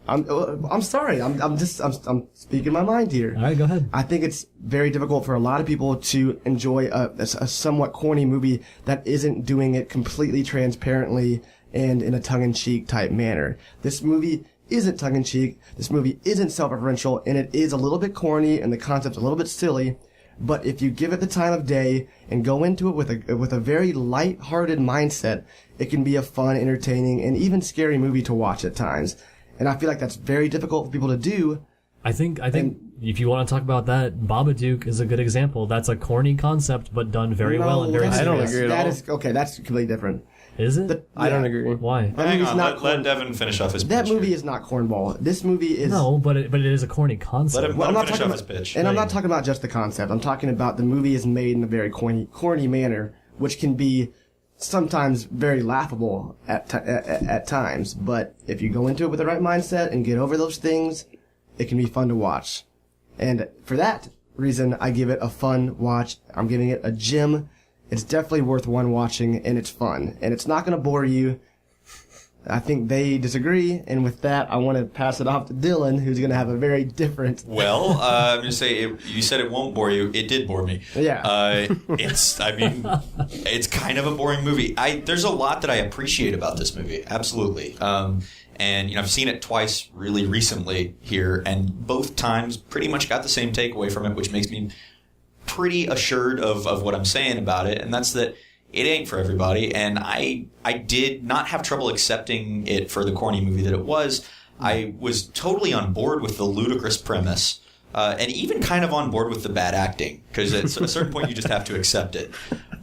I'm sorry. I'm speaking my mind here. All right, go ahead. I think it's very difficult for a lot of people to enjoy a somewhat corny movie that isn't doing it completely transparently and in a tongue-in-cheek type manner. This movie isn't tongue-in-cheek. This movie isn't self-referential, and it is a little bit corny, and the concept's a little bit silly. But if you give it the time of day and go into it with a very light-hearted mindset, it can be a fun, entertaining, and even scary movie to watch at times. And I feel like that's very difficult for people to do. I think if you want to talk about that, Babadook is a good example. That's a corny concept, but done very well and very that's- I don't serious. agree at that all. is okay. That's completely different. Is it? I don't Yeah. agree. Why? That Hang movie's on, not let Devin finish off his pitch. That movie here. is not cornball. This movie is No, but it is a corny concept. Let him Well, I'm not finish talking off his about, pitch. and I'm not talking about just the concept. I'm talking about the movie is made in a very corny manner, which can be sometimes very laughable at times. But if you go into it with the right mindset and get over those things, it can be fun to watch. And for that reason, I give it a fun watch. I'm giving it a gem. It's definitely worth one watching, and it's fun. And it's not going to bore you. I think they disagree, and with that, I want to pass it off to Dylan, who's going to have a very different... Well, I'm going to say, you said it won't bore you. It did bore me. Yeah. It's kind of a boring movie. There's a lot that I appreciate about this movie. Absolutely. And I've seen it twice really recently here, and both times pretty much got the same takeaway from it, which makes me pretty assured of what I'm saying about it, and that's that it ain't for everybody. And I did not have trouble accepting it for the corny movie that it was. I was totally on board with the ludicrous premise, and even kind of on board with the bad acting, because at a certain point you just have to accept it.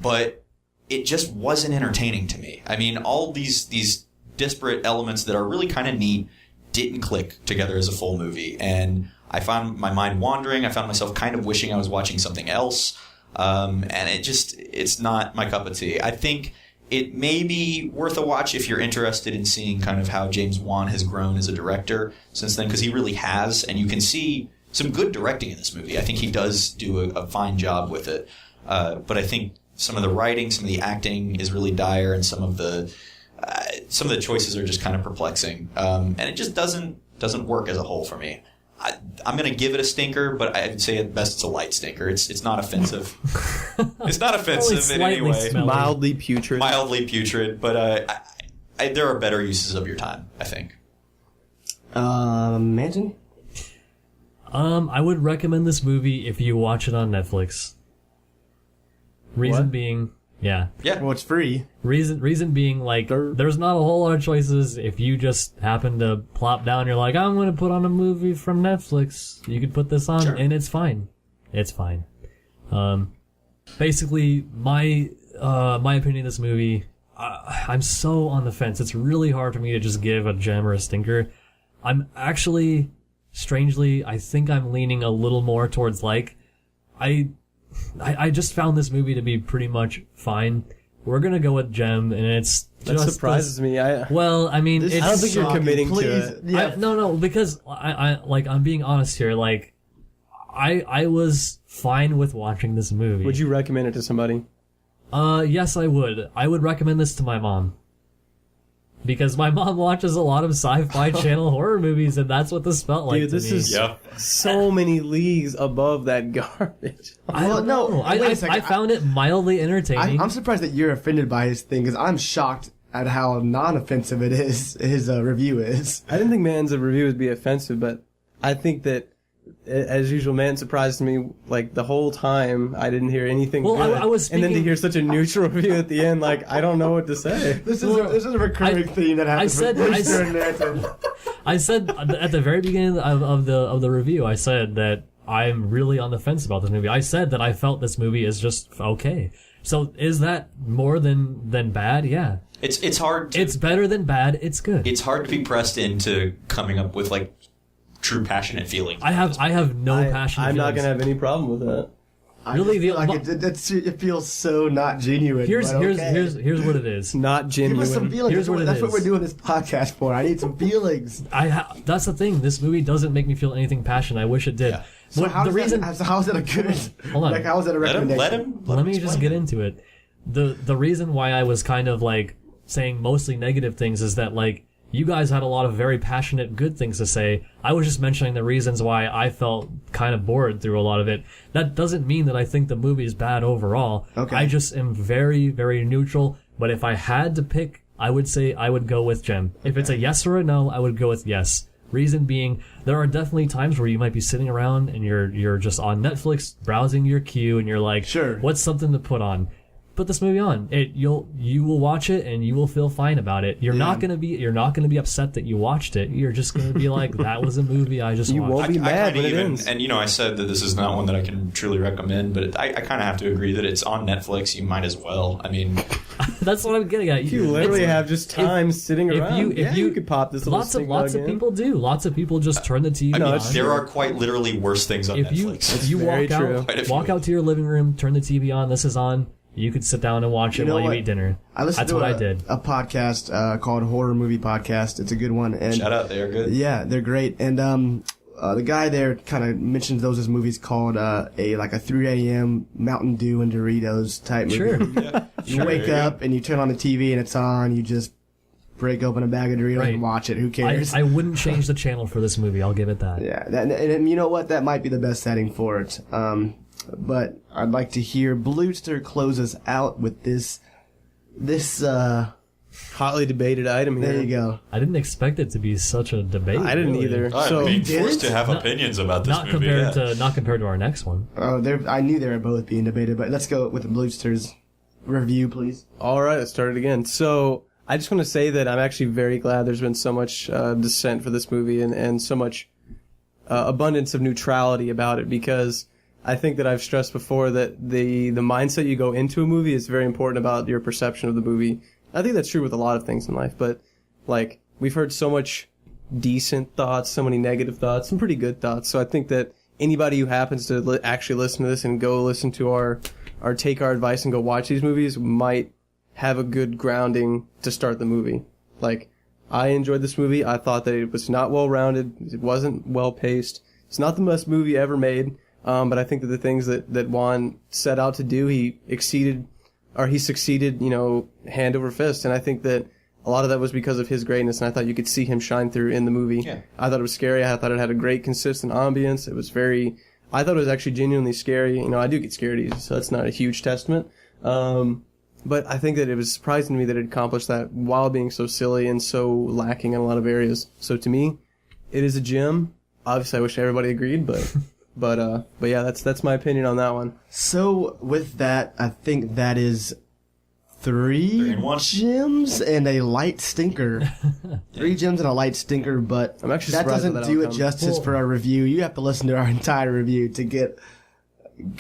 But it just wasn't entertaining to me. I mean, all these disparate elements that are really kind of neat didn't click together as a full movie, and I found my mind wandering. I found myself kind of wishing I was watching something else, and it's not my cup of tea. I think it may be worth a watch if you're interested in seeing kind of how James Wan has grown as a director since then, because he really has, and you can see some good directing in this movie. I think he does do a fine job with it, but I think some of the writing, some of the acting is really dire, and some of the choices are just kind of perplexing, and it just doesn't work as a whole for me. I'm going to give it a stinker, but I'd say at best it's a light stinker. It's not offensive. It's not offensive in any way. Smelly. Mildly putrid. Mildly putrid, but there are better uses of your time, I think. Mansion? I would recommend this movie if you watch it on Netflix. Reason What? being, yeah. Yeah. Well, it's free. Reason being, like, there's not a whole lot of choices. If you just happen to plop down, you're like, I'm going to put on a movie from Netflix. You could put this on, Sure. and it's fine. It's fine. Basically, my opinion of this movie, I'm so on the fence. It's really hard for me to just give a gem or a stinker. I'm actually, strangely, I think I'm leaning a little more towards, like, I just found this movie to be pretty much fine. We're gonna go with gem, and it's That just surprises me. well, I mean, This it's, I don't think you're shocking. committing to Please. it. Yeah. no, because I'm being honest here. Like, I was fine with watching this movie. Would you recommend it to somebody? Yes, I would. I would recommend this to my mom. Because my mom watches a lot of Sci-Fi Channel horror movies, and that's what this felt like Dude, to this me. is Yeah. so many leagues above that garbage. I don't Well, no, know. wait a second. I found it mildly entertaining. I'm surprised that you're offended by his thing, because I'm shocked at how non-offensive it is. His review is. I didn't think Man's review would be offensive, but I think that, as usual, Man surprised me. Like, the whole time, I didn't hear anything Well, good. I was and then to speaking- hear such a neutral review at the end, like, I don't know what to say. This is a recurring theme that happens. said- with I Brewster said- and Nathan. I said at the very beginning of the review, I said that I'm really on the fence about this movie. I said that I felt this movie is just okay. So is that more than bad? Yeah. It's hard to, It's better than bad. It's good. it's hard to be pressed into coming up with like true passionate feelings. I have no passion. I'm not going to have any problem with that. I Really, just feel the- like it feels so not genuine. Here's but okay. here's what it is. Not Give us some genuine. feelings. Here's what it That's what is. we're doing this podcast for. I need some feelings. That's the thing. This movie doesn't make me feel anything passionate. I wish it did. Yeah. So What- how the is reason. how is that a good? Hold on. Like, how is that a Let him. recommendation? Let me just get into it. The reason why I was kind of like saying mostly negative things is that, like, you guys had a lot of very passionate good things to say. I was just mentioning the reasons why I felt kind of bored through a lot of it. That doesn't mean that I think the movie is bad overall. Okay. I just am very, very neutral. But if I had to pick, I would say I would go with Gem. If it's a yes or a no, I would go with yes. Reason being, there are definitely times where you might be sitting around and you're just on Netflix browsing your queue and you're like, Sure. what's something to put on? Put this movie on. You will watch it and you will feel fine about it. You're not gonna be upset that you watched it. You're just gonna be like, that was a movie I just You watched. won't be mad kinda when it ends. and I said that this is not one that I can truly recommend, but I kind of have to agree that it's on Netflix. You might as well. I mean, That's what I'm getting at. You literally It's- have just time sitting around. you could pop this little lots of stink bug in. people do. Lots of people just turn the TV I mean, on. there are quite literally worse things on If you Netflix. if you very walk true. out Quite a few. walk out to your living room, turn the TV on. This is on. You could sit down and watch it know while what? you eat dinner. I listened That's to what I did. a podcast called Horror Movie Podcast. It's a good one. And Shout out, they are good. yeah, they're great. And the guy there kind of mentions those as movies called a 3 a.m. Mountain Dew and Doritos type movie. Sure. You wake up and you turn on the TV and it's on. You just break open a bag of Doritos Right. and watch it. Who cares? I wouldn't change the channel for this movie. I'll give it that. Yeah, and you know what? That might be the best setting for it. But I'd like to hear Bluester close us out with this. Hotly debated item here. There you go. I didn't expect it to be such a debate. I didn't really. either. I'm So being did forced it? to have opinions about this Not movie. compared yeah. to our next one. Oh, I knew they were both being debated, but let's go with the Bluester's review, please. all right, let's start it again. So I just want to say that I'm actually very glad there's been so much dissent for this movie and so much abundance of neutrality about it, because I think that I've stressed before that the mindset you go into a movie is very important about your perception of the movie. I think that's true with a lot of things in life, but like we've heard so much decent thoughts, so many negative thoughts, some pretty good thoughts. So I think that anybody who happens to actually listen to this and go listen to our take our advice and go watch these movies might have a good grounding to start the movie. Like, I enjoyed this movie. I thought that it was not well rounded. It wasn't well paced. It's not the best movie ever made. But I think that the things that Juan set out to do, he succeeded, hand over fist. And I think that a lot of that was because of his greatness, and I thought you could see him shine through in the movie. Yeah. I thought it was scary. I thought it had a great, consistent ambience. It was I thought it was actually genuinely scary. You know, I do get scared easy, so that's not a huge testament. But I think that it was surprising to me that it accomplished that while being so silly and so lacking in a lot of areas. So to me, it is a gem. Obviously, I wish everybody agreed, but yeah, that's my opinion on that one. So with that, I think that is 3 gems and a light stinker. 3 gems and a light stinker, but I'm actually that surprised doesn't with that do it outcome. justice for our review. You have to listen to our entire review to get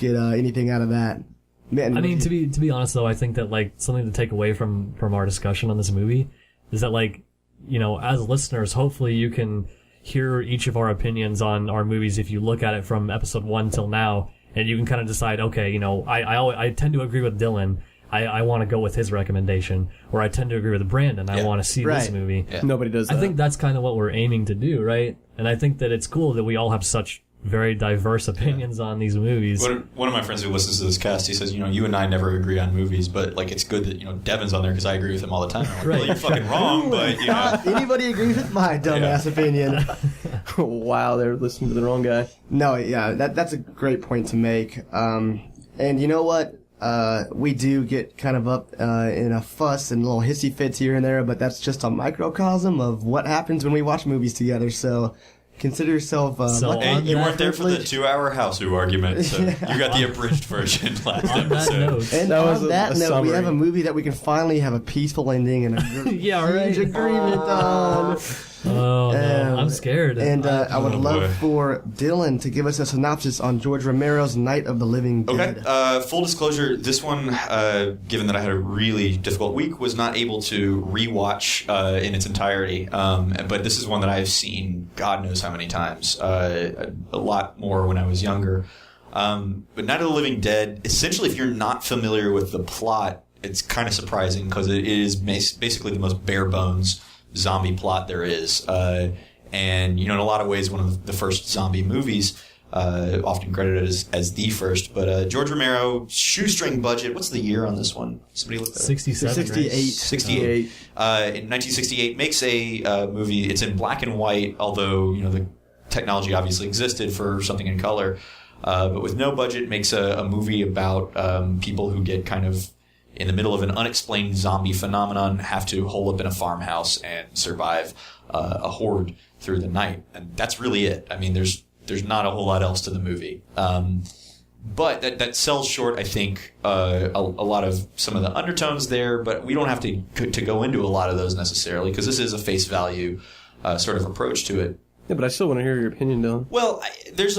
anything out of that. Man, I mean, to be honest though, I think that like something to take away from our discussion on this movie is that like, you know, as listeners, hopefully you can hear each of our opinions on our movies if you look at it from episode 1 till now, and you can kind of decide, okay, you know, I tend to agree with Dylan. I want to go with his recommendation, or I tend to agree with Brandon. I want to see this movie. Yeah. Nobody does that. I think that's kind of what we're aiming to do, right? And I think that it's cool that we all have such very diverse opinions on these movies. One of my friends who listens to this cast, he says, you know, you and I never agree on movies, but like it's good that, you know, Devin's on there because I agree with him all the time. I'm like, well, you're fucking wrong, but you know. Anybody agrees with my dumbass opinion? Wow, they're listening to the wrong guy. No, yeah, that's a great point to make. And you know what? We do get kind of up in a fuss and little hissy fits here and there, but that's just a microcosm of what happens when we watch movies together. So consider yourself lucky. And you weren't there for the privileged. 2-hour house who argument, so you got the abridged version last On that episode. note, And That was on a that note, we summary. have a movie that we can finally have a peaceful ending and a Yeah, right. huge agreement on. oh no, I'm scared. And I would Oh, love boy. for Dylan to give us a synopsis on George Romero's Night of the Living Dead. Okay. Full disclosure, this one, given that I had a really difficult week, was not able to rewatch in its entirety. But this is one that I've seen God knows how many times. A lot more when I was younger. But Night of the Living Dead, essentially, if you're not familiar with the plot, it's kind of surprising because it is basically the most bare bones zombie plot there is. And, you know, in a lot of ways, one of the first zombie movies, often credited as the first. But George Romero, shoestring budget. What's the year on this one? Somebody look that up. 67, 68. right? 68. In 1968, makes a movie. It's in black and white, although, you know, the technology obviously existed for something in color. But with no budget, makes a movie about people who get kind of in the middle of an unexplained zombie phenomenon, have to hole up in a farmhouse and survive a horde through the night. And that's really it. I mean, there's not a whole lot else to the movie. But that sells short, I think, a lot of some of the undertones there, but we don't have to go into a lot of those necessarily, because this is a face value sort of approach to it. Yeah, but I still want to hear your opinion, Dylan. Well, there's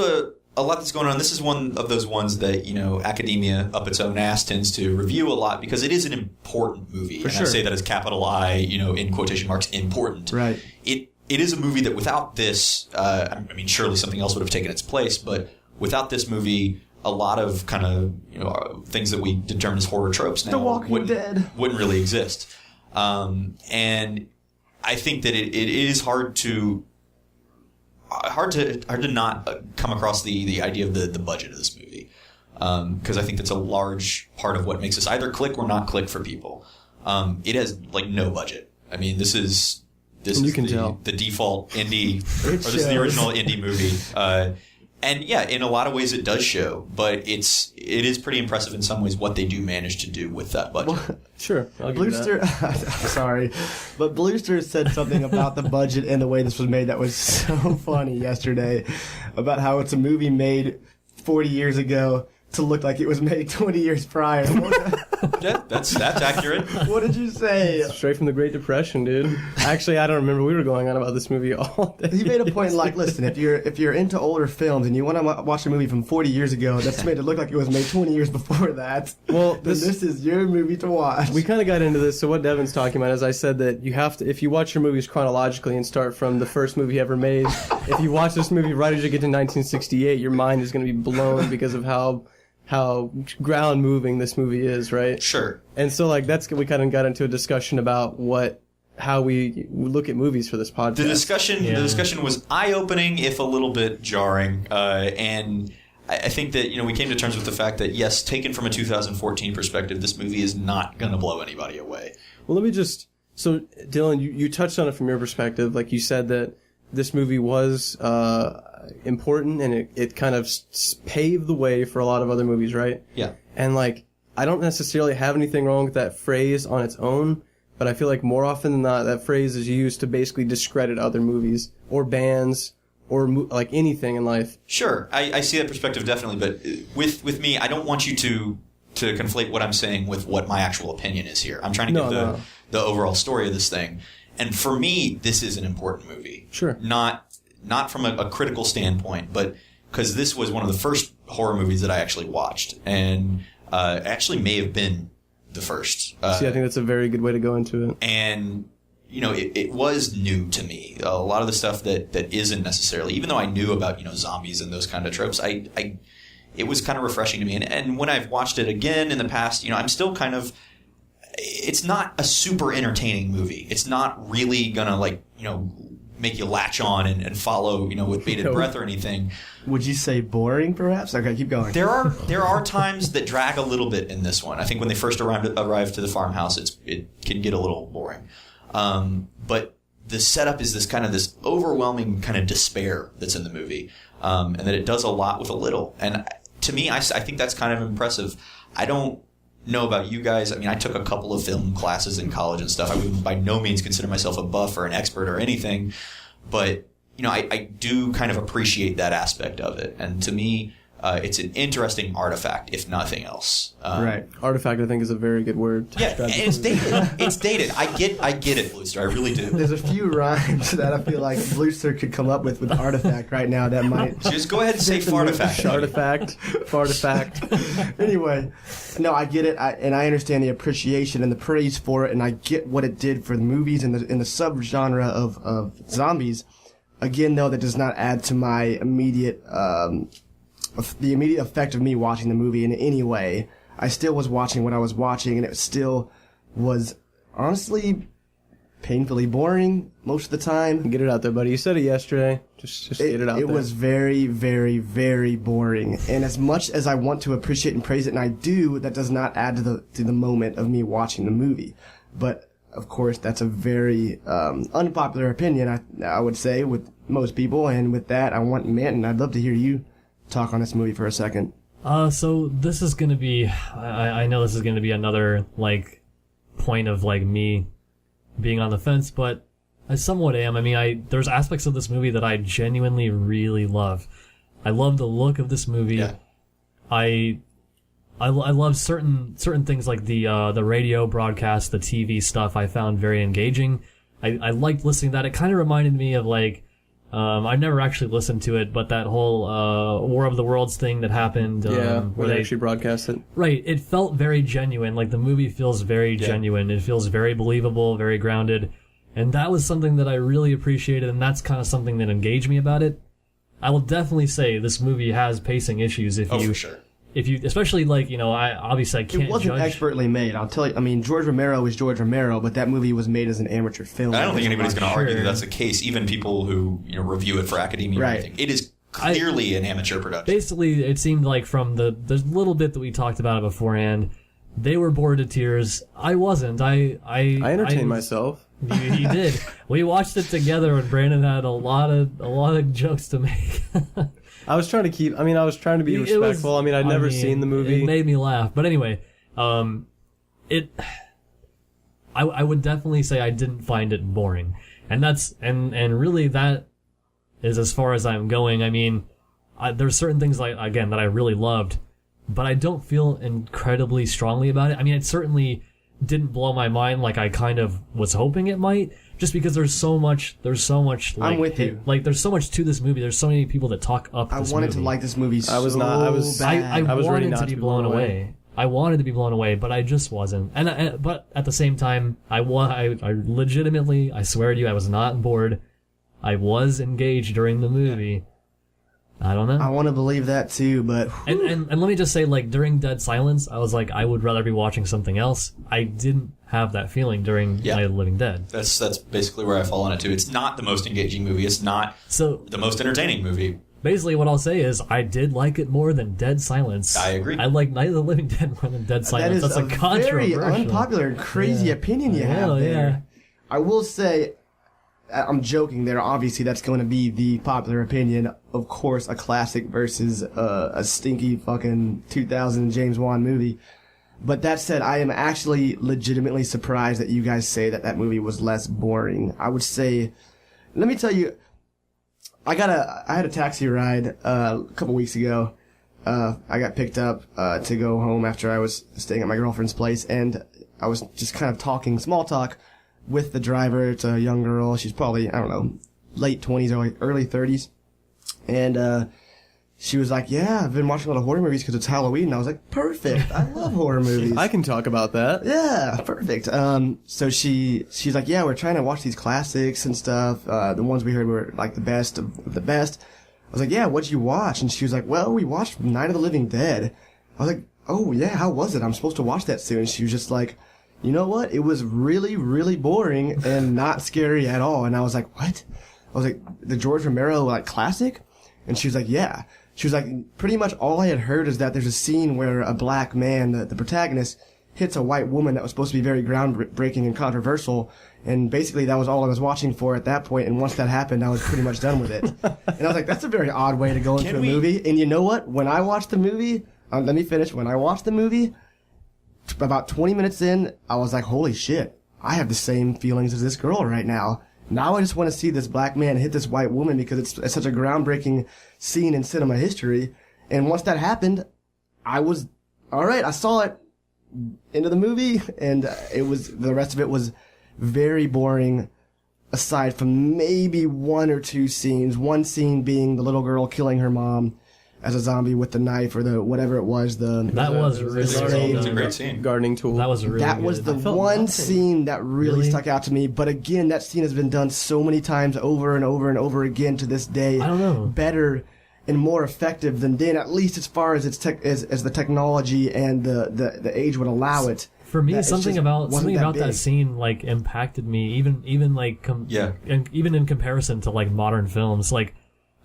a lot that's going on. This is one of those ones that, you know, academia up its own ass tends to review a lot because it is an important movie. For and sure. I say that as capital I, you know, in quotation marks, important. Right. It is a movie that without this, I mean, surely something else would have taken its place, but without this movie, a lot of kind of, you know, things that we determine as horror tropes now The Walking Dead. wouldn't really exist. And I think that it is hard to not come across the idea of the budget of this movie, because I think that's a large part of what makes this either click or not click for people. It has like no budget. I mean, this is the default indie, or this is the original indie movie. And yeah, in a lot of ways it does show, but it is pretty impressive in some ways what they do manage to do with that budget. Sure, I'll give you that. Bluester, sorry, but Bluester said something about the budget and the way this was made that was so funny yesterday, about how it's a movie made 40 years ago to look like it was made 20 years prior. Yeah, that's accurate. What did you say? Straight from the Great Depression, dude. Actually, I don't remember. We were going on about this movie all day. He made a point like, listen, if you're into older films and you want to watch a movie from 40 years ago that's made it look like it was made 20 years before that, Well, then this is your movie to watch. We kind of got into this. So what Devin's talking about is I said that you have to, if you watch your movies chronologically and start from the first movie ever made, if you watch this movie right as you get to 1968, your mind is going to be blown because of how ground moving this movie is, right? Sure. And so like we kind of got into a discussion about how we look at movies for this podcast. The discussion was eye-opening, if a little bit jarring, and I think that, you know, we came to terms with the fact that yes, taken from a 2014 perspective, this movie is not going to blow anybody away. Well, let me just So, Dylan, you touched on it from your perspective. Like, you said that this movie was important, and it kind of paved the way for a lot of other movies, right? Yeah. And, like, I don't necessarily have anything wrong with that phrase on its own, but I feel like more often than not, that phrase is used to basically discredit other movies or bands or like anything in life. Sure, I see that perspective definitely, but with me, I don't want you to conflate what I'm saying with what my actual opinion is here. I'm trying to give the overall story of this thing. And for me, this is an important movie. Sure. Not from a critical standpoint, but because this was one of the first horror movies that I actually watched. And actually may have been the first. See, I think that's a very good way to go into it. And, you know, it was new to me. A lot of the stuff that isn't necessarily, even though I knew about, you know, zombies and those kind of tropes, it was kind of refreshing to me. And when I've watched it again in the past, you know, I'm still kind of, it's not a super entertaining movie. It's not really gonna, like, you know, make you latch on and follow, you know, with bated breath or anything. Would you say boring, perhaps? Okay, keep going. There are times that drag a little bit in this one. I think when they first arrive to the farmhouse, it can get a little boring. But the setup is this overwhelming kind of despair that's in the movie, and that it does a lot with a little. And to me, I think that's kind of impressive. I don't know about you guys. I mean, I took a couple of film classes in college and stuff. I would by no means consider myself a buff or an expert or anything, but you know, I do kind of appreciate that aspect of it. And to me, it's an interesting artifact, if nothing else. Right. Artifact, I think, is a very good word. Yeah, and it's dated. It's dated. I get it, Bluester. I really do. There's a few rhymes that I feel like Bluester could come up with artifact right now that might... Just go ahead and say fartifact. Artifact. Fartifact. Anyway, no, I get it, and I understand the appreciation and the praise for it, and I get what it did for the movies and the subgenre of zombies. Again, though, that does not add to my immediate... the immediate effect of me watching the movie in any way. I still was watching what I was watching, and it still was honestly painfully boring most of the time. Get it out there, buddy. You said it yesterday. Just get it out there. It was very, very, very boring. And as much as I want to appreciate and praise it, and I do, that does not add to the moment of me watching the movie. But of course, that's a very unpopular opinion, I would say, with most people. And with that, Manton, I'd love to hear you talk on this movie for a second. So this is gonna be, I know this is gonna be another, like, point of, like, me being on the fence, but I somewhat am. I mean, there's aspects of this movie that I genuinely really love. I love the look of this movie. Yeah. I love certain things like the radio broadcast, the TV stuff I found very engaging. I liked listening to that. It kind of reminded me of, like, I've never actually listened to it, but that whole War of the Worlds thing that happened. Where they actually broadcast it. Right. It felt very genuine. Like, the movie feels very genuine. It feels very believable, very grounded. And that was something that I really appreciated, and that's kind of something that engaged me about it. I will definitely say this movie has pacing issues for sure. If you, especially, like, you know, obviously I can't judge. It wasn't expertly made, I'll tell you. I mean, George Romero is George Romero, but that movie was made as an amateur film. I don't think anybody's going to argue that that's the case, even people who, you know, review it for academia or anything. It is clearly an amateur production. Basically, it seemed like from the little bit that we talked about it beforehand, they were bored to tears. I wasn't. I entertained myself. You did. We watched it together, and Brandon had a lot of jokes to make. I was trying to be respectful. I'd never seen the movie. It made me laugh. But anyway, I would definitely say I didn't find it boring. And and really that is as far as I'm going. I mean, there's certain things that I really loved, but I don't feel incredibly strongly about it. I mean, it certainly didn't blow my mind like I kind of was hoping it might. Just because there's so much. Like, I'm with you. Like, there's so much to this movie. There's so many people that talk up this movie. I wanted to like this movie so bad. I was wanted to be blown away. I wanted to be blown away, but I just wasn't. But at the same time, I legitimately, I swear to you, I was not bored. I was engaged during the movie. I don't know. I want to believe that too, but... And let me just say, like, during Dead Silence, I was like, I would rather be watching something else. I didn't have that feeling during Night of the Living Dead. That's basically where I fall on it too. It's not the most engaging movie. It's not the most entertaining movie. Basically, what I'll say is I did like it more than Dead Silence. I agree. I like Night of the Living Dead more than Dead Silence. That's a very unpopular and crazy opinion you have there. I will say, I'm joking there. Obviously, that's going to be the popular opinion. Of course, a classic versus a stinky fucking 2000 James Wan movie. But that said, I am actually legitimately surprised that you guys say that movie was less boring. I would say, let me tell you, I had a taxi ride a couple weeks ago. I got picked up to go home after I was staying at my girlfriend's place, and I was just kind of talking small talk with the driver. It's a young girl. She's probably, I don't know, late 20s or early 30s. And she was like, yeah, I've been watching a lot of horror movies because it's Halloween. And I was like, perfect. I love horror movies. I can talk about that. Yeah, perfect. So she's like, yeah, we're trying to watch these classics and stuff. The ones we heard were like the best of the best. I was like, yeah, what'd you watch? And she was like, well, we watched Night of the Living Dead. I was like, oh yeah, how was it? I'm supposed to watch that soon. And she was just like, you know what? It was really, really boring and not scary at all. And I was like, what? I was like, the George Romero, like, classic? And she was like, yeah. She was like, pretty much all I had heard is that there's a scene where a black man, the protagonist, hits a white woman that was supposed to be very groundbreaking and controversial. And basically that was all I was watching for at that point. And once that happened, I was pretty much done with it. And I was like, that's a very odd way to go into a movie. And you know what? When I watched the movie, let me finish. When I watched the movie, about 20 minutes in, I was like, holy shit, I have the same feelings as this girl right now. Now I just want to see this black man hit this white woman because it's such a groundbreaking scene in cinema history. And once that happened, I was, alright, I saw it, into the movie, and the rest of it was very boring, aside from maybe one or two scenes. One scene being the little girl killing her mom as a zombie with the knife or the whatever it was. That was really well done. It's a great scene. Gardening tool. That was really That was the one scene that really stuck out to me. But again, that scene has been done so many times over and over and over again to this day. I don't know. Better and more effective than then, at least as far as as the technology and the age would allow it. For me, something about that scene like impacted me, even like even in comparison to like modern films. Like,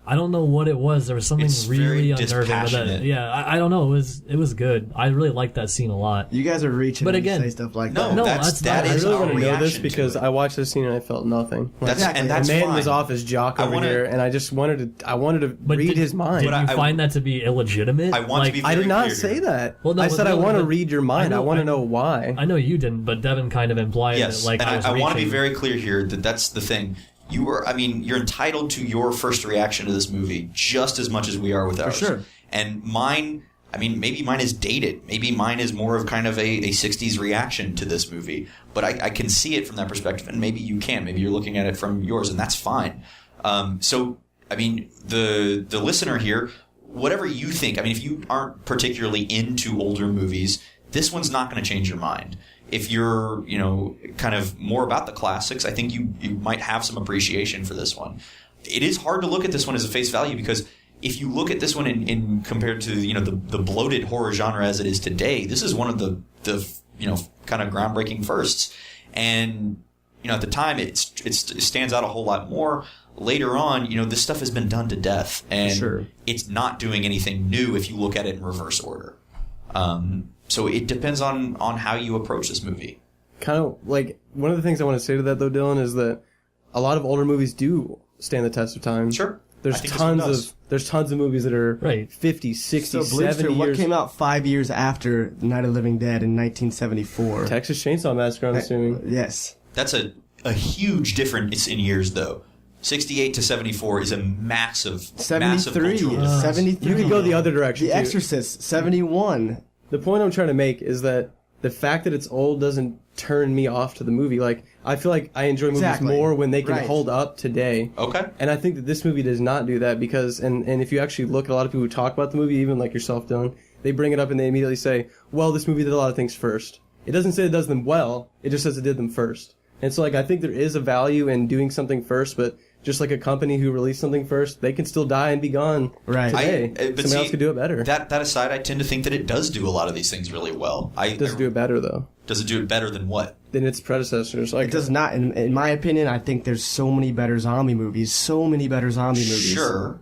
I don't know what it was. There was something really unnerving with that. Yeah, I don't know. It was good. I really liked that scene a lot. You guys are reaching but when again, you say stuff like no, that. that I is really our want to know this reaction because to it. I watched this scene and I felt nothing. Like, And that's the man fine. was off his jock over here, and I just wanted to read his mind. Did you find that to be illegitimate? I want to be very I did not clear say here. that. Well, no, I said I want to read your mind. I want to I- know why. I know you didn't, but Devin kind of implied Yes, that like and I want to be reaching. very clear here that that's the thing. You're entitled to your first reaction to this movie just as much as we are with ours. sure. And mine, maybe mine is dated. Maybe mine is more of kind of a 60s reaction to this movie. But I can see it from that perspective, and maybe you can. Maybe you're looking at it from yours, and that's fine. The listener here, whatever you think, if you aren't particularly into older movies, this one's not going to change your mind. If you're, kind of more about the classics, I think you might have some appreciation for this one. It is hard to look at this one as a face value because if you look at this one in compared to, the bloated horror genre as it is today, this is one of the kind of groundbreaking firsts. And, at the time it stands out a whole lot more. Later on, this stuff has been done to death and it's not doing anything new if you look at it in reverse order. So it depends on how you approach this movie. Kind of like one of the things I want to say to that though, Dylan, is that a lot of older movies do stand the test of time. Sure. There's tons of movies that are 50, 60, So, 70 years. what came out 5 years after Night of the Living Dead in 1974? Texas Chainsaw Massacre, I'm assuming. Yes. That's a huge difference in years, though. 68 to 74 is a massive 73. cultural 73. You could go the other direction, The too. Exorcist, 71. The point I'm trying to make is that the fact that it's old doesn't turn me off to the movie. Like, I feel like I enjoy movies more when they can hold up today. Okay. And I think that this movie does not do that because, and if you actually look at a lot of people who talk about the movie, even like yourself, Dylan, they bring it up and they immediately say, well, this movie did a lot of things first. It doesn't say it does them well, it just says it did them first. And so, like, I think there is a value in doing something first, but just like a company who released something first, they can still die and be gone today. Somebody else could do it better. That aside, I tend to think that it does do a lot of these things really well. Does it do it better, though? Does it do it better than what? Than its predecessors. Like, It does not. In my opinion, I think there's so many better zombie movies. Sure.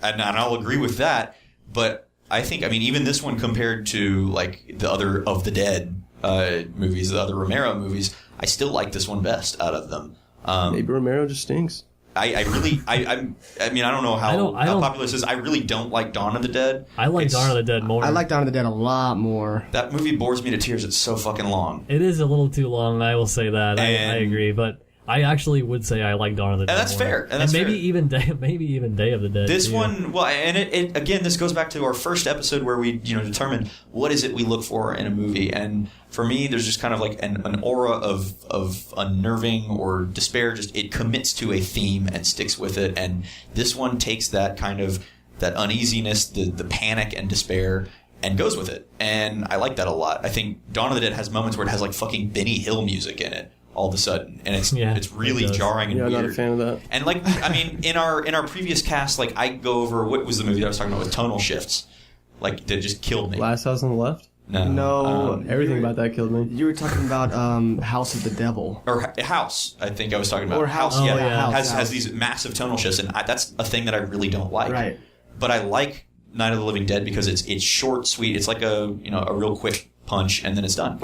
And I'll agree with that. But I think, even this one compared to, like, the other of the Dead movies, the other Romero movies, I still like this one best out of them. Maybe Romero just stinks. I mean, I don't know how popular this is. I really don't like Dawn of the Dead. I like Dawn of the Dead more. I like Dawn of the Dead a lot more. That movie bores me to tears. It's so fucking long. It is a little too long, I will say that. I agree, but I actually would say I like Dawn of the Dead. And that's more. fair. And maybe even Day of the Dead. This too. one, well, and it again, this goes back to our first episode where we, determined what is it we look for in a movie. And for me, there's just kind of like an aura of unnerving or despair. Just it commits to a theme and sticks with it. And this one takes that kind of that uneasiness, the panic and despair, and goes with it. And I like that a lot. I think Dawn of the Dead has moments where it has like fucking Benny Hill music in it. All of a sudden, and it's really jarring and weird. I'm not a fan of that. And like, I mean, in our previous cast, like I go over what was the movie that I was talking about with tonal shifts, like that just killed me. Last House on the Left. No, everything about that killed me. You were talking about House of the Devil or House. I think I was talking about or House. Has these massive tonal shifts, and that's a thing that I really don't like. Right. But I like Night of the Living Dead because it's short, sweet. It's like a real quick punch, and then it's done.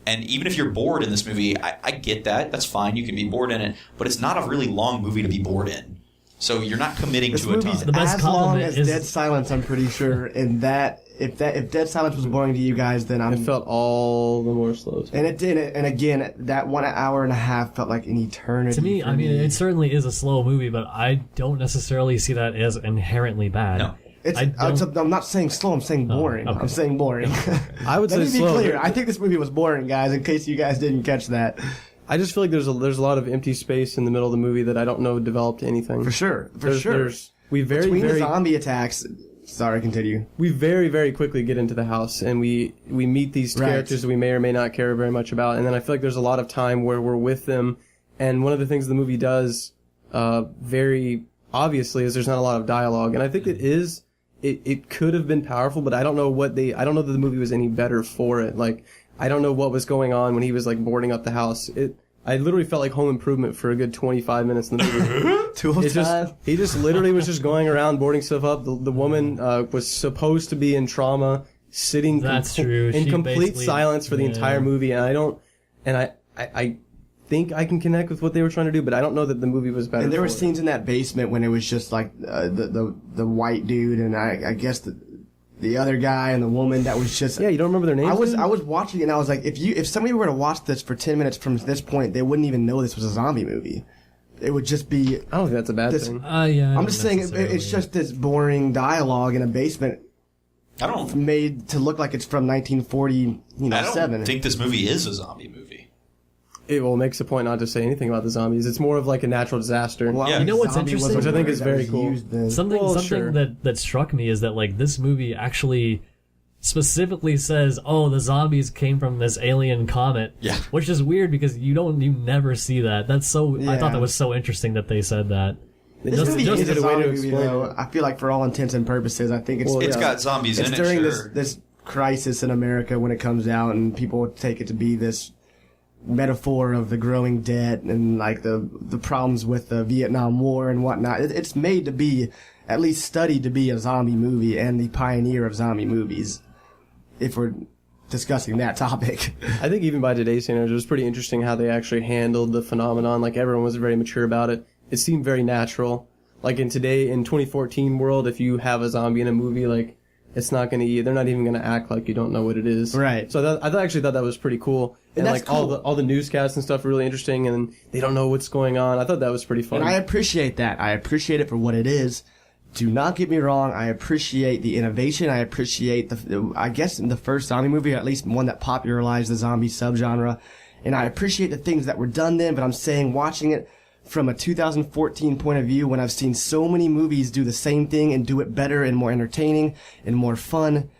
And even if you're bored in this movie, I get that. That's fine. You can be bored in it. But it's not a really long movie to be bored in. So you're not committing to a ton. The best as long as Dead Silence, I'm pretty sure. And that if Dead Silence was boring to you guys, then it felt all the more slow. And it did. And again, that 1 hour and a half felt like an eternity. To me, I mean, it certainly is a slow movie, but I don't necessarily see that as inherently bad. No. I'm not saying slow. I'm saying boring. Okay. I'm saying boring. I would say slow. Let me be clear. I think this movie was boring, guys. In case you guys didn't catch that. I just feel like there's a lot of empty space in the middle of the movie that I don't know developed anything. For sure. Between the zombie attacks. Sorry, continue. We very, very quickly get into the house and we meet these characters that we may or may not care very much about, and then I feel like there's a lot of time where we're with them. And one of the things the movie does, very obviously, is there's not a lot of dialogue, and I think it could have been powerful, but I don't know that the movie was any better for it. Like, I don't know what was going on when he was like boarding up the house. I literally felt like Home Improvement for a good 25 minutes in the movie. He just literally was just going around boarding stuff up. The woman was supposed to be in trauma, sitting in complete silence for the entire movie, and I think I can connect with what they were trying to do, but I don't know that the movie was better. And there were scenes in that basement when it was just like the white dude and I guess the other guy and the woman that was just you don't remember their names? I was watching it and I was like, if somebody were to watch this for 10 minutes from this point, they wouldn't even know this was a zombie movie. It would just be. I don't think that's a bad thing. I'm just saying it's just this boring dialogue in a basement. Made to look like it's from 1940. I don't think this movie is a zombie movie. It makes a point not to say anything about the zombies. It's more of like a natural disaster. Well, you know what's interesting? Which I think is very cool. Something that struck me is that like this movie actually specifically says, "Oh, the zombies came from this alien comet." Yeah. Which is weird because you never see that. That's so. Yeah. I thought that was so interesting that they said that. This movie is a zombie movie, though. I feel like for all intents and purposes, I think it's got zombies in it. It's during this crisis in America when it comes out, and people take it to be this metaphor of the growing debt and like the problems with the Vietnam War and whatnot. It's made to be, at least studied to be, a zombie movie and the pioneer of zombie movies, if we're discussing that topic. I think even by today's standards, it was pretty interesting how they actually handled the phenomenon. Like, everyone was very mature about it. It seemed very natural. Like, in 2014 world, if you have a zombie in a movie, like, it's not going to, they're not even going to act like you don't know what it is. Right. So I actually thought that was pretty cool. And like cool. all the newscasts and stuff are really interesting, and they don't know what's going on. I thought that was pretty fun. And I appreciate that. I appreciate it for what it is. Do not get me wrong. I appreciate the innovation. I appreciate I guess the first zombie movie, or at least one that popularized the zombie subgenre. And I appreciate the things that were done then, but I'm saying watching it from a 2014 point of view, when I've seen so many movies do the same thing and do it better and more entertaining and more fun,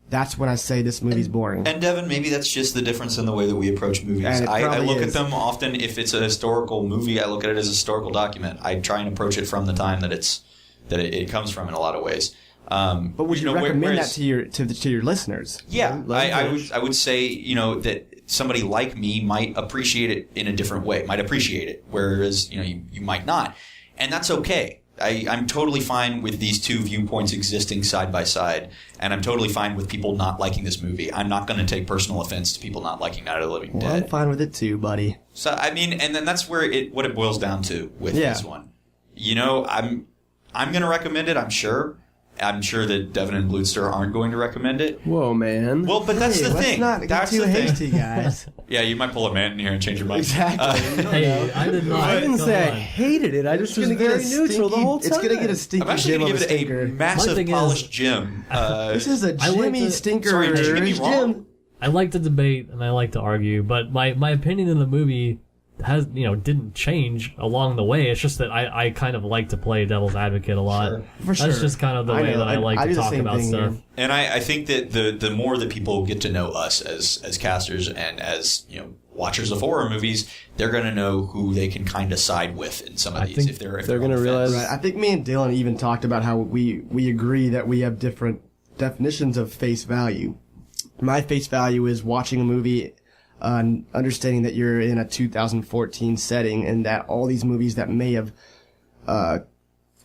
that's when I say this movie's boring. And Devin, maybe that's just the difference in the way that we approach movies. I look at them often, if it's a historical movie, I look at it as a historical document. I try and approach it from the time that it comes from in a lot of ways. But would you recommend that to your listeners? Yeah, I would say, that somebody like me might appreciate it in a different way, might appreciate it, whereas, you might not. And that's okay. I'm totally fine with these two viewpoints existing side by side, and I'm totally fine with people not liking this movie. I'm not going to take personal offense to people not liking Night of the Living Dead. I'm fine with it too, buddy. So I mean, and then that's where what it boils down to with this one. You know, I'm going to recommend it. I'm sure that Devin and Bloodster aren't going to recommend it. Whoa, man. Well, but that's the thing. Let's not get too hasty, guys. Yeah, you might pull a man in here and change your mind. Exactly. Hey, I did not. I didn't Come say I on. hated it. I just was very neutral the whole time. It's going to get a stinky I'm actually gem going of to a give it stinker. a My massive thing is- polished gem. This is a I like Jimmy to- stinker. Sorry, did you get me wrong? Jim. I like to debate and I like to argue, but my opinion in the movie didn't change along the way. It's just that I kind of like to play devil's advocate a lot. Sure. For sure. That's just kind of the way that I like I to do the talk same about thing stuff. here. And I think that the more that people get to know us as casters and as watchers of horror movies, they're going to know who they can kind of side with in some of these. think If they're they're going to realize- Right. I think me and Dylan even talked about how we agree that we have different definitions of face value. My face value is watching a movie, understanding that you're in a 2014 setting and that all these movies that may have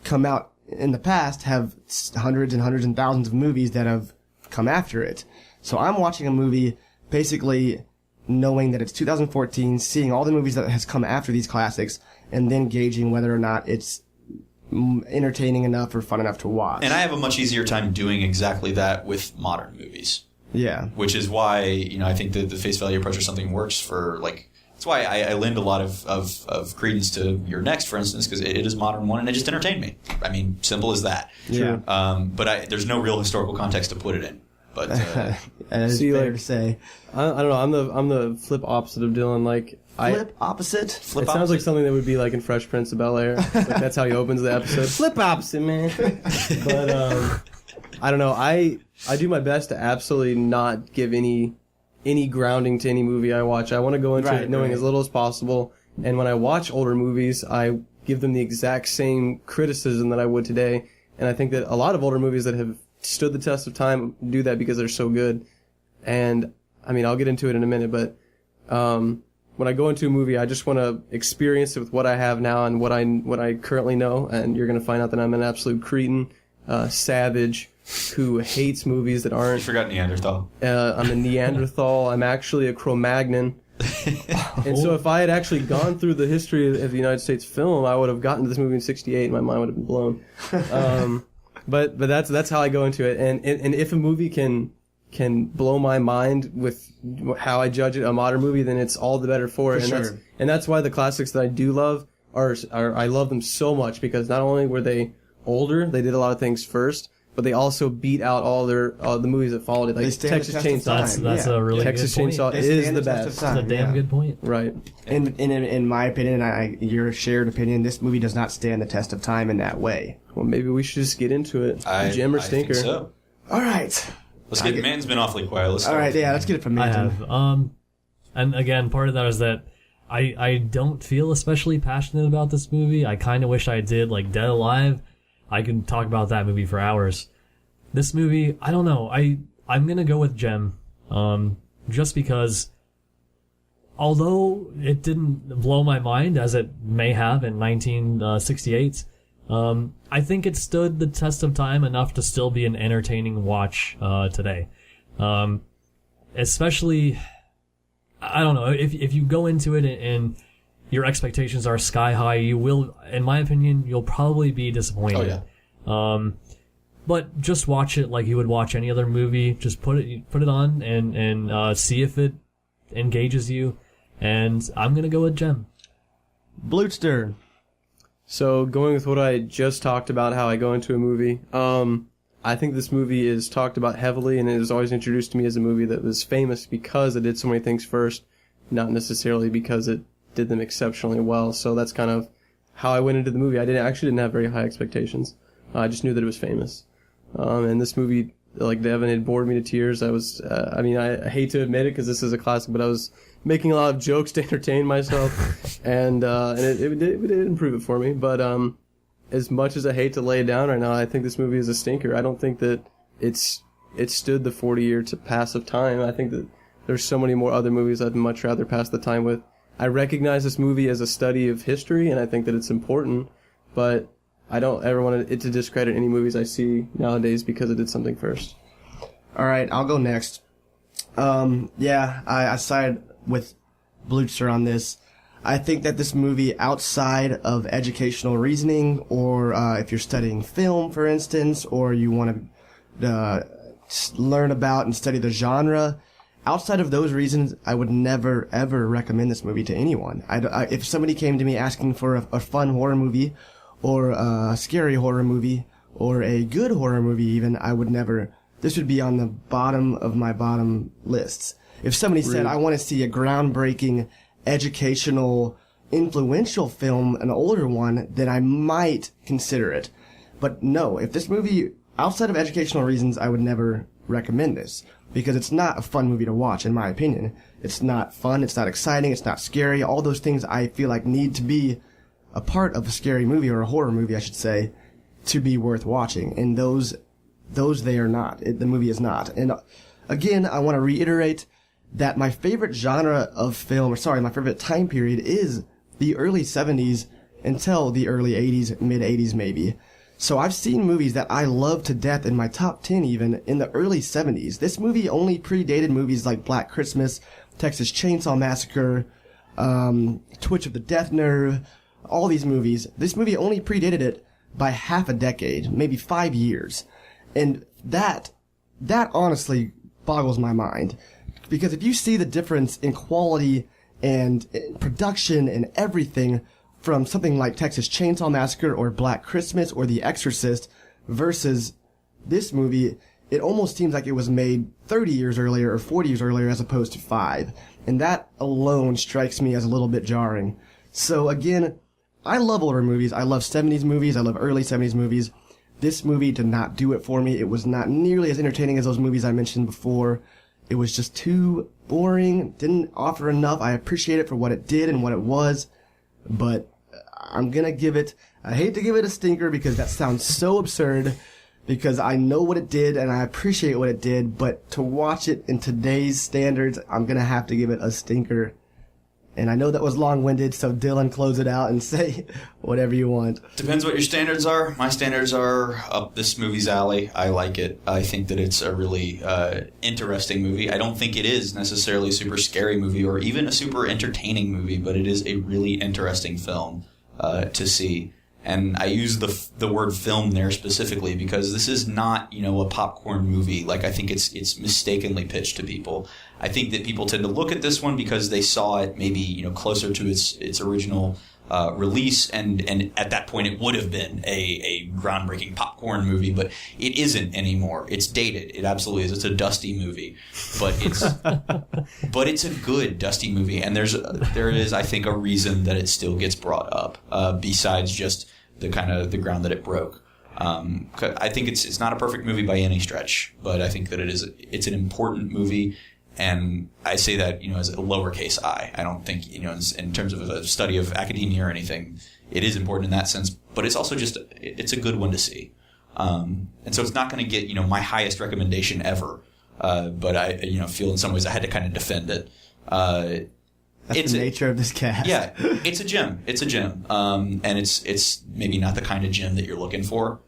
come out in the past have hundreds and hundreds and thousands of movies that have come after it. So I'm watching a movie basically knowing that it's 2014, seeing all the movies that has come after these classics, and then gauging whether or not it's entertaining enough or fun enough to watch. And I have a much easier time doing exactly that with modern movies. Yeah. Which is why, I think that the face value approach or something works for, that's why I lend a lot of credence to your next, for instance, because it is a modern one and it just entertained me. I mean, simple as that. Yeah. But there's no real historical context to put it in. But That is See, fair like- to say. I don't know. I'm the flip opposite of Dylan. Flip opposite. It sounds like something that would be like in Fresh Prince of Bel-Air. Like that's how he opens the episode. Flip opposite, man. But I don't know. I do my best to absolutely not give any grounding to any movie I watch. I want to go into it knowing as little as possible. And when I watch older movies, I give them the exact same criticism that I would today. And I think that a lot of older movies that have stood the test of time do that because they're so good. And I mean, I'll get into it in a minute, but when I go into a movie, I just want to experience it with what I have now and what I currently know. And you're going to find out that I'm an absolute cretin, savage, who hates movies that you aren't. forgot Neanderthal. I'm a Neanderthal. I'm actually a Cro-Magnon. And so if I had actually gone through the history of the United States film, I would have gotten to this movie in '68 and my mind would have been blown. But that's how I go into it. And if a movie can blow my mind with how I judge it, a modern movie, then it's all the better for it. And that's why the classics that I do love are I love them so much, because not only were they older, they did a lot of things first, but they also beat out all the movies that followed it, like Texas Chainsaw. That's a really Texas good point. Chainsaw They is stand the the test of best. time. That's a damn good point. Right. In my opinion, and your shared opinion, this movie does not stand the test of time in that way. Well, maybe we should just get into it. Jim or Stinker? I think so. All right. Let's get. Man's been awfully quiet. Let's All start right, with yeah, him. let's get it from I Minton. have. And again, part of that is that I don't feel especially passionate about this movie. I kind of wish I did. Like Dead Alive, I can talk about that movie for hours. This movie, I don't know. I'm gonna go with Gem, just because, although it didn't blow my mind as it may have in 1968, I think it stood the test of time enough to still be an entertaining watch today. Especially, I don't know, if you go into it and your expectations are sky high, you will, in my opinion, you'll probably be disappointed. Oh, yeah. But just watch it like you would watch any other movie. Just put it on and see if it engages you. And I'm gonna go with Gem. Blootster. So going with what I just talked about, how I go into a movie, I think this movie is talked about heavily, and it was always introduced to me as a movie that was famous because it did so many things first, not necessarily because it did them exceptionally well. So that's kind of how I went into the movie. I actually didn't have very high expectations. I just knew that it was famous. And this movie, like Devin, it bored me to tears. I hate to admit it because this is a classic, but I was making a lot of jokes to entertain myself, and it did improve it for me. But as much as I hate to lay it down right now, I think this movie is a stinker. I don't think that it stood the 40-year pass of time. I think that there's so many more other movies I'd much rather pass the time with. I recognize this movie as a study of history, and I think that it's important, but I don't ever want it to discredit any movies I see nowadays because it did something first. All right, I'll go next. I side with Blutzer on this. I think that this movie, outside of educational reasoning, or if you're studying film, for instance, or you want to learn about and study the genre, outside of those reasons, I would never, ever recommend this movie to anyone. If somebody came to me asking for a fun horror movie, or a scary horror movie, or a good horror movie even, I would never... This would be on the bottom of my bottom lists. If somebody said, I want to see a groundbreaking, educational, influential film, an older one, then I might consider it. But no, if this movie, outside of educational reasons, I would never recommend this. Because it's not a fun movie to watch, in my opinion. It's not fun, it's not exciting, it's not scary. All those things I feel like need to be a part of a scary movie, or a horror movie, I should say, to be worth watching. And those they are not. The movie is not. And again, I want to reiterate that my favorite genre of film, my favorite time period is the early 70s until the early 80s, mid 80s maybe. So I've seen movies that I love to death in my top 10 even in the early 70s. This movie only predated movies like Black Christmas, Texas Chainsaw Massacre, Twitch of the Death Nerve, all these movies. This movie only predated it by half a decade, maybe 5 years. And that honestly boggles my mind. Because if you see the difference in quality and production and everything from something like Texas Chainsaw Massacre or Black Christmas or The Exorcist versus this movie, it almost seems like it was made 30 years earlier or 40 years earlier as opposed to 5. And that alone strikes me as a little bit jarring. So again, I love older movies. I love 70s movies. I love early 70s movies. This movie did not do it for me. It was not nearly as entertaining as those movies I mentioned before. It was just too boring, didn't offer enough. I appreciate it for what it did and what it was, but I'm gonna give it, I hate to give it a stinker because that sounds so absurd, because I know what it did and I appreciate what it did, but to watch it in today's standards, I'm gonna have to give it a stinker. And I know that was long-winded, so Dylan, close it out and say whatever you want. Depends what your standards are. My standards are up this movie's alley. I like it. I think that it's a really interesting movie. I don't think it is necessarily a super scary movie or even a super entertaining movie, but it is a really interesting film to see. And I use the word film there specifically because this is not, a popcorn movie like I think it's mistakenly pitched to people. I think that people tend to look at this one because they saw it maybe, closer to its original release, and at that point it would have been a groundbreaking popcorn movie, but it isn't anymore. It's dated. It absolutely is. It's a dusty movie, but it's a good dusty movie, and there is I think a reason that it still gets brought up besides just the kind of the ground that it broke. I think it's not a perfect movie by any stretch, but I think that it's an important movie. And I say that, as a lowercase I. I don't think, in terms of a study of academia or anything, it is important in that sense. But it's also just, it's a good one to see. And so it's not going to get, my highest recommendation ever. But I, feel in some ways I had to kind of defend it. That's the nature of this cast. Yeah, it's a gem. It's a gem. And it's maybe not the kind of gem that you're looking for.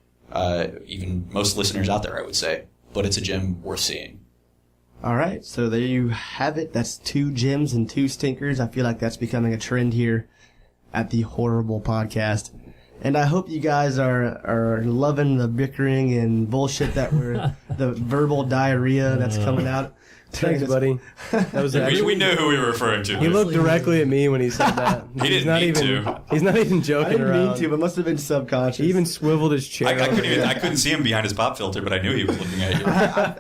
Even most listeners out there, I would say. But it's a gem worth seeing. All right, so there you have it. That's 2 gems and 2 stinkers. I feel like that's becoming a trend here at the Horrorble podcast. And I hope you guys are loving the bickering and bullshit that the verbal diarrhea that's coming out. Thanks, buddy. That was we knew who we were referring to. He looked directly at me when he said that. He didn't mean to. He's not even joking around. I didn't mean to, but must have been subconscious. He even swiveled his chair. I couldn't see him behind his pop filter, but I knew he was looking at you.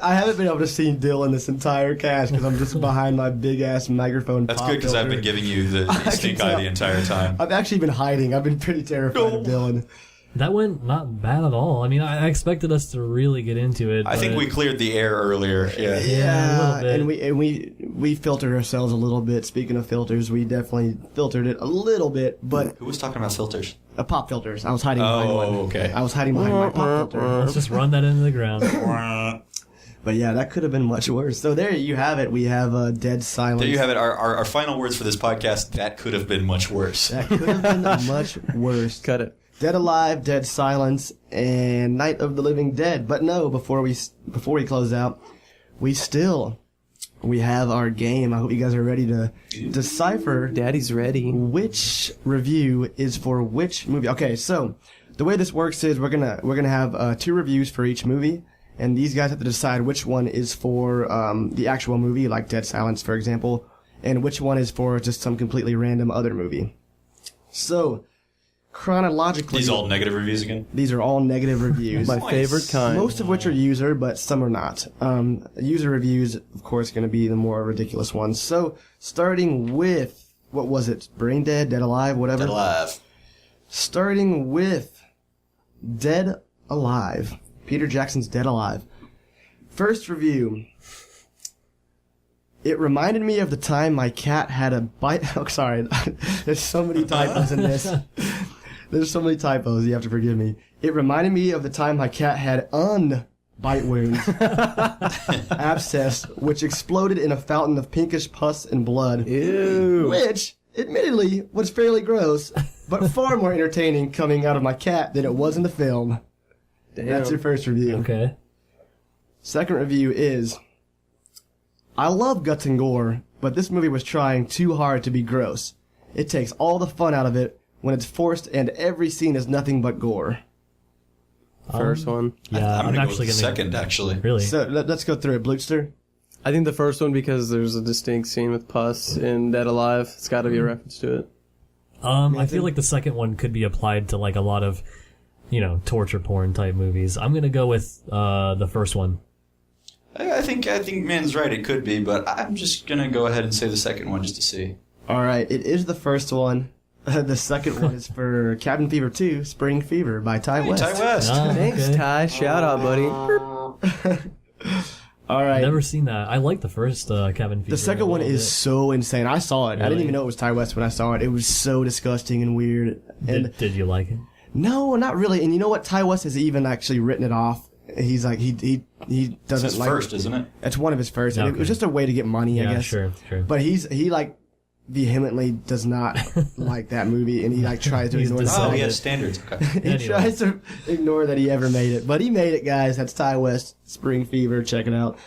I haven't been able to see Dylan this entire cast because I'm just behind my big ass microphone. That's good because I've been giving you the stink eye the entire time. I've actually been hiding. I've been pretty terrified of Dylan. That went not bad at all. I mean, I expected us to really get into it. I think we cleared the air earlier. Yeah, a little bit. And we filtered ourselves a little bit. Speaking of filters, we definitely filtered it a little bit. But who was talking about filters? Pop filters. I was hiding behind one. Oh, okay. I was hiding behind my pop filter. Let's just run that into the ground. But yeah, that could have been much worse. So there you have it. We have dead silence. There you have it. Our final words for this podcast. That could have been much worse. That could have been much worse. Cut it. Dead Alive, Dead Silence, and Night of the Living Dead. But no, before we close out, we have our game. I hope you guys are ready to decipher Daddy's ready. which review is for which movie. Okay, so the way this works is we're gonna have 2 reviews for each movie, and these guys have to decide which one is for the actual movie, like Dead Silence, for example, and which one is for just some completely random other movie. So, chronologically... These all negative reviews again? These are all negative reviews. My favorite kind. Most of which are user, but some are not. User reviews, of course, going to be the more ridiculous ones. So, starting with, what was it? Brain Dead, Dead Alive, whatever? Dead Alive. Starting with Dead Alive. Peter Jackson's Dead Alive. First review. It reminded me of the time my cat had a bite... Oh, sorry. There's so many typos in this. There's so many typos, you have to forgive me. It reminded me of the time my cat had bite wound. Abscess, which exploded in a fountain of pinkish pus and blood. Ew. Which, admittedly, was fairly gross, but far more entertaining coming out of my cat than it was in the film. Damn. That's your first review. Okay. Second review is... I love guts and gore, but this movie was trying too hard to be gross. It takes all the fun out of it when it's forced and every scene is nothing but gore. First one. Yeah, I'm gonna go actually with the gonna second, actually. Really? So let's go through it. Blutster? I think the first one because there's a distinct scene with pus in Dead Alive. It's got to be a reference to it. I feel like the second one could be applied to like a lot of, torture porn type movies. I'm gonna go with the first one. I think Man's right. It could be, but I'm just gonna go ahead and say the second one just to see. All right, it is the first one. The second one is for Cabin Fever 2, Spring Fever by Ty West. Ty West. Ah, Thanks, okay. Ty. Shout out, buddy. All right. Never seen that. I like the first Cabin Fever. The second one is so insane. I saw it. I didn't Really? even know it was Ty West when I saw it. It was so disgusting and weird. And Did you like it? no, not really. And you know what? Ty West has even actually written it off. He's like he doesn't It's his like first, isn't it? It's one of his first. And Okay. it was just a way to get money, I Yeah, guess. sure. But he like vehemently does not like that movie, and he like tries to He's ignore the decided. Oh, fact he that- has standards. Okay. he Anyway. tries to ignore that he ever made it, but he made it, guys. That's Ty West, Spring Fever. Check it out.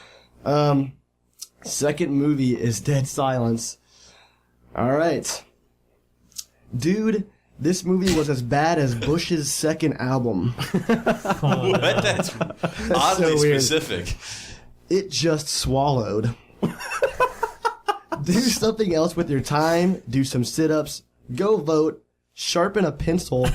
Second movie is Dead Silence. All right, dude. This movie was as bad as Bush's second album. What? That's oddly so weird. specific. It just swallowed. Do something else with your time. Do some sit-ups. Go vote. Sharpen a pencil.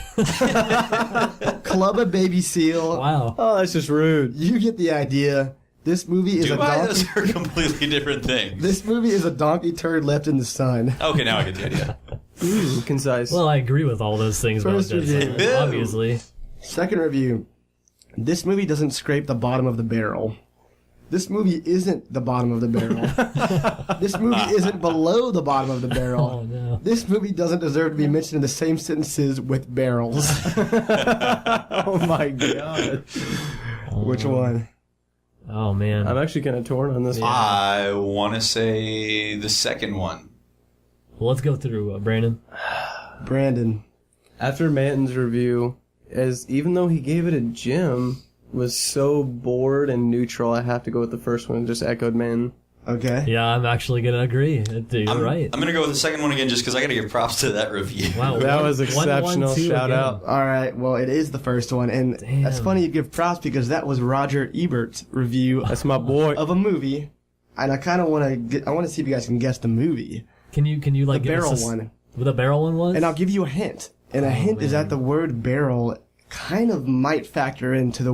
Club a baby seal. Wow. Oh, that's just rude. You get the idea. This movie is a Those donkey. are completely different things. This movie is a donkey turd left in the sun. Okay, now I get the idea. Ooh, concise. Well, I agree with all those things First about Dead review. Silence, Ew. obviously. Second review. This movie doesn't scrape the bottom of the barrel. This movie isn't the bottom of the barrel. This movie isn't below the bottom of the barrel. Oh, no. This movie doesn't deserve to be mentioned in the same sentences with barrels. oh my god. Which one? Oh, man. I'm actually kind of torn on this one. I want to say the second one. Well, let's go through, Brandon. Brandon. After Manton's review, even though he gave it a gem, was so bored and neutral, I have to go with the first one. Just echoed Manton. Okay. Yeah, I'm actually going to agree. You're right. I'm going to go with the second one again just because I got to give props to that review. Wow. That was 1-1-2 exceptional. Shout again. out. All right. Well, it is the first one, and Damn. that's funny you give props because that was Roger Ebert's review That's my boy. of a movie, and I kind of want to get. I want to see if you guys can guess the movie. Can you like The give us barrel a one. What the barrel one was? And I'll give you a hint. And a hint is man. that the word barrel kind of might factor into the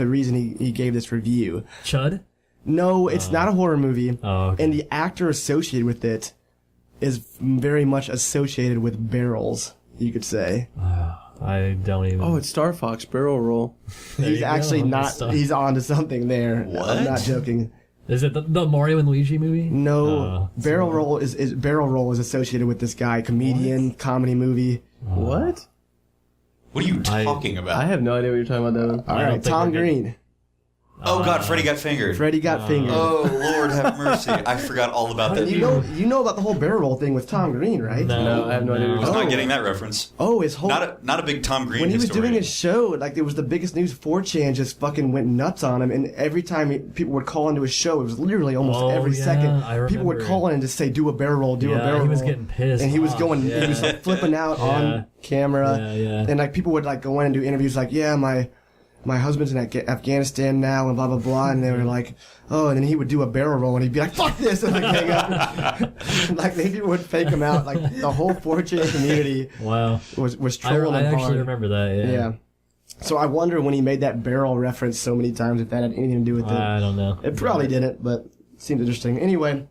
reason he gave this review. Chud? No, it's not a horror movie. Oh, okay. And the actor associated with it is very much associated with barrels, you could say. I don't even. Oh, it's Star Fox Barrel Roll. There He's you go. actually not, Stuff. he's on to something there. What? I'm not joking. Is it the Mario and Luigi movie? No, Barrel Roll is associated with this guy, comedian, comedy movie. What? What are you talking about? I have no idea what you're talking about, Devin. All I don't right, think Tom we're good. Green. Oh God, Freddy got fingered. Freddy got fingered. Oh Lord, have mercy! I forgot all about that. You know about the whole barrel roll thing with Tom Green, right? No, I have no idea. I was not getting that reference. Oh, his whole Not a big Tom Green. when he was historian. doing his show, like it was the biggest news. 4chan just fucking went nuts on him, and every time people would call into his show, it was literally almost every second. People would call in and just say, "Do a barrel roll, do a barrel roll." He was getting pissed, and he was going, he was like flipping out on camera, and like people would like go in and do interviews, like, "Yeah, my husband's in Afghanistan now," and blah blah blah, and they were like, "Oh," and then he would do a barrel roll, and he'd be like, "Fuck this," and like hang up. Like people would fake him out. Like the whole 4chan community, was trolling I him actually hard. remember that. Yeah. So I wonder when he made that barrel reference so many times if that had anything to do with it. I don't know. It probably didn't, but it seemed interesting. Anyway,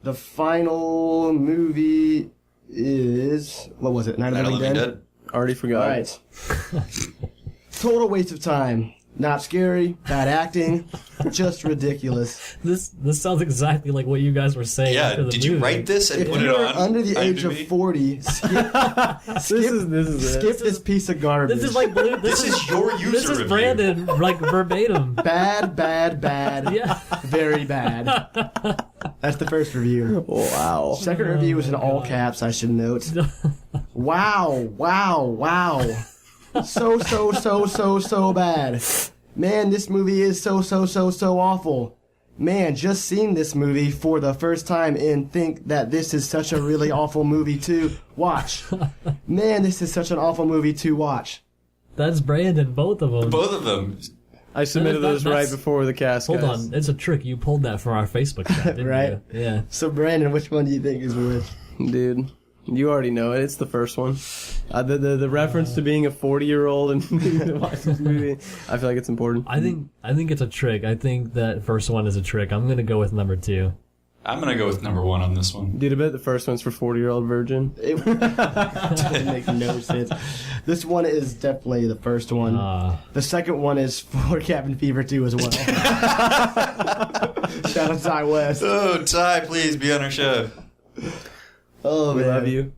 the final movie is, what was it? Night of the Living Dead? Already forgot. All right. Total waste of time. Not scary, bad acting, just ridiculous. This sounds exactly like what you guys were saying. Yeah, after the did you movie. write this and If put it you're on? under the age of IMDb? 40, skip this piece of garbage. This is like This is your user This is review. Brandon, like verbatim. bad, Yeah. very bad. That's the first review. Wow. Second review is in all caps, I should note. Wow. So bad. Man, this movie is so awful. Man, just seen this movie for the first time and think that this is such a really awful movie to watch. Man, this is such an awful movie to watch. That's Brandon, both of them. Both of them. I submitted those right before the cast. Hold guys. on, it's a trick. You pulled that from our Facebook chat, didn't Right? you? Yeah. So, Brandon, which one do you think is which? Dude. You already know it. It's the first one. The reference to being a 40-year-old and needing to watch this movie, I feel like it's important. I think it's a trick. I think that first one is a trick. I'm gonna go with number 2. I'm gonna go with number 1 on this one. Dude, I bet the first one's for 40-year-old virgin. It doesn't make no sense. This one is definitely the first one. The second one is for Cabin Fever 2 as well. Shout out to Ty West. Oh, Ty, please be on our show. Oh, We man. love you.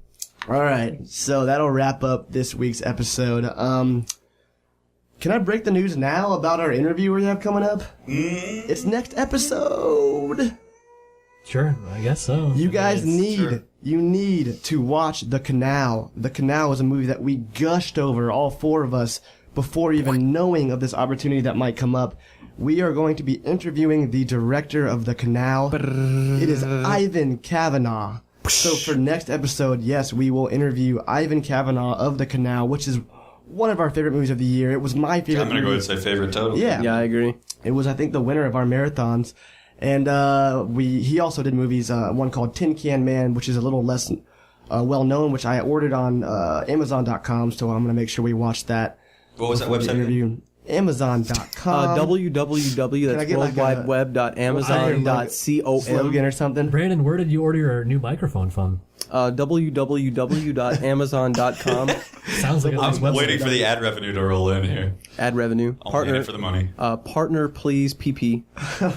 All right, so that'll wrap up this week's episode. Can I break the news now about our interview we have coming up? It's next episode. Sure, I guess so. You guys Sure. need to watch The Canal. The Canal is a movie that we gushed over, all 4 of us, before even knowing of this opportunity that might come up. We are going to be interviewing the director of The Canal. It is Ivan Kavanagh. So for next episode, yes, we will interview Ivan Kavanagh of The Canal, which is one of our favorite movies of the year. It was my favorite I'm gonna go movie. ahead and say favorite total. Yeah. Yeah, I agree. It was, I think, the winner of our marathons. And he also did movies, one called Tin Can Man, which is a little less well known, which I ordered on Amazon.com, so I'm going to make sure we watch that. What was that before the website? interview. Amazon.com. www. Can I That's get like World Wide Web.amazon.com. slogan or something. Brandon, where did you order your new microphone from? www.amazon.com. Sounds like a nice I'm website. waiting for the ad revenue to roll in here. Ad revenue. Only in it for the money. Partner, please, PP.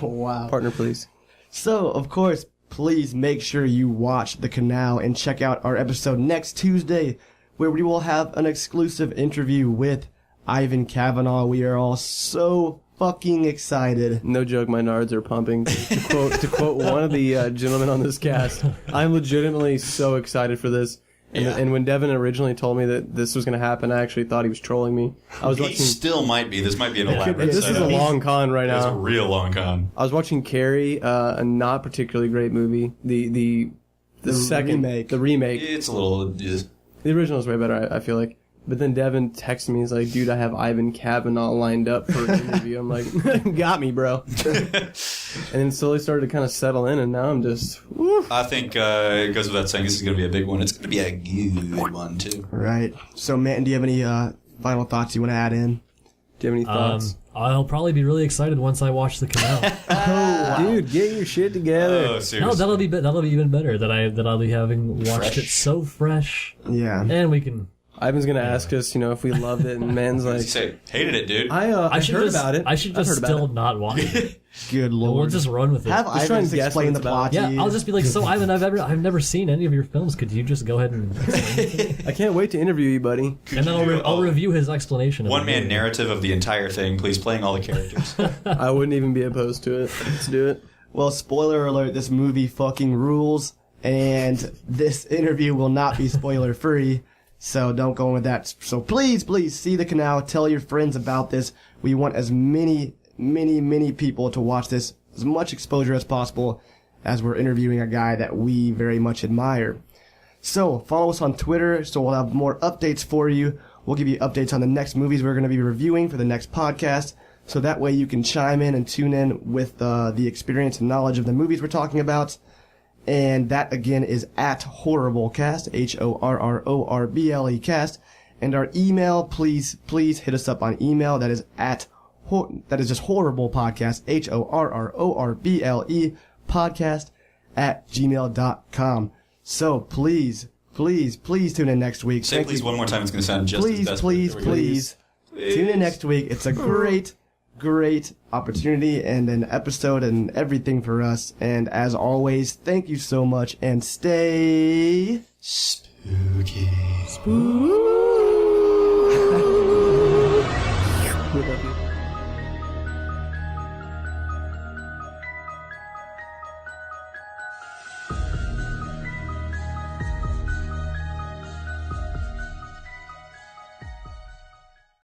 Wow. Partner, please. So, of course, please make sure you watch The Canal and check out our episode next Tuesday, where we will have an exclusive interview with Ivan Kavanagh. We are all so fucking excited. No joke, my nards are pumping. To quote one of the gentlemen on this cast, I'm legitimately so excited for this. And when Devin originally told me that this was going to happen, I actually thought he was trolling me. I was He watching. still might be. This might be an elaborate This is a setup. long con right It's a now. real long con. I was watching Carrie, a not particularly great movie. The second remake. the remake. It's a little. The original is way better, I feel like. But then Devin texted me. He's like, "Dude, I have Ivan Kavanagh lined up for an interview." I'm like, "Got me, bro." And then slowly started to kind of settle in, and now I'm just. Woo. I think it goes without saying this is going to be a big one. It's going to be a good one, too. Right. So, Matt, do you have any final thoughts you want to add in? Do you have any thoughts? I'll probably be really excited once I watch The Canal. Dude, get your shit together. Oh, No, seriously. that'll be even better. That I'll be having watched it so fresh, Yeah. and we can Ivan's gonna ask us, if we loved it, and man's like, say, hated it, dude. I should heard just, about it. I should just still not watch it. Good We'll lord. just run with it. Have try Ivan and guess explain what the it's plot about. to you. I'll just be like, so Ivan, I've never seen any of your films. Could you just go ahead and explain it to me? I can't wait to interview you, buddy. And then I'll review his explanation. Of One-man narrative of the entire thing, please, playing all the characters. I wouldn't even be opposed to it. Let's do it. Well, spoiler alert, this movie fucking rules, and this interview will not be spoiler free, so don't go in with that. So please see the canal, tell your friends about this. We want as many people to watch this, as much exposure as possible, as we're interviewing a guy that we very much admire. So follow us on Twitter, so we'll have more updates for you. We'll give you updates on the next movies we're going to be reviewing for the next podcast. So that way you can chime in and tune in with the experience and knowledge of the movies we're talking about. And that, again, is at HorrorableCast, HorrorBle cast. And our email, please hit us up on email. That is just HorrorablePodcast, HorrorBle podcast @gmail.com. So please tune in next week. Say please one more time. It's going to sound just as desperate. Please. Tune in next week. It's a great opportunity and an episode and everything for us. And as always, thank you so much and stay Spooky. spooky.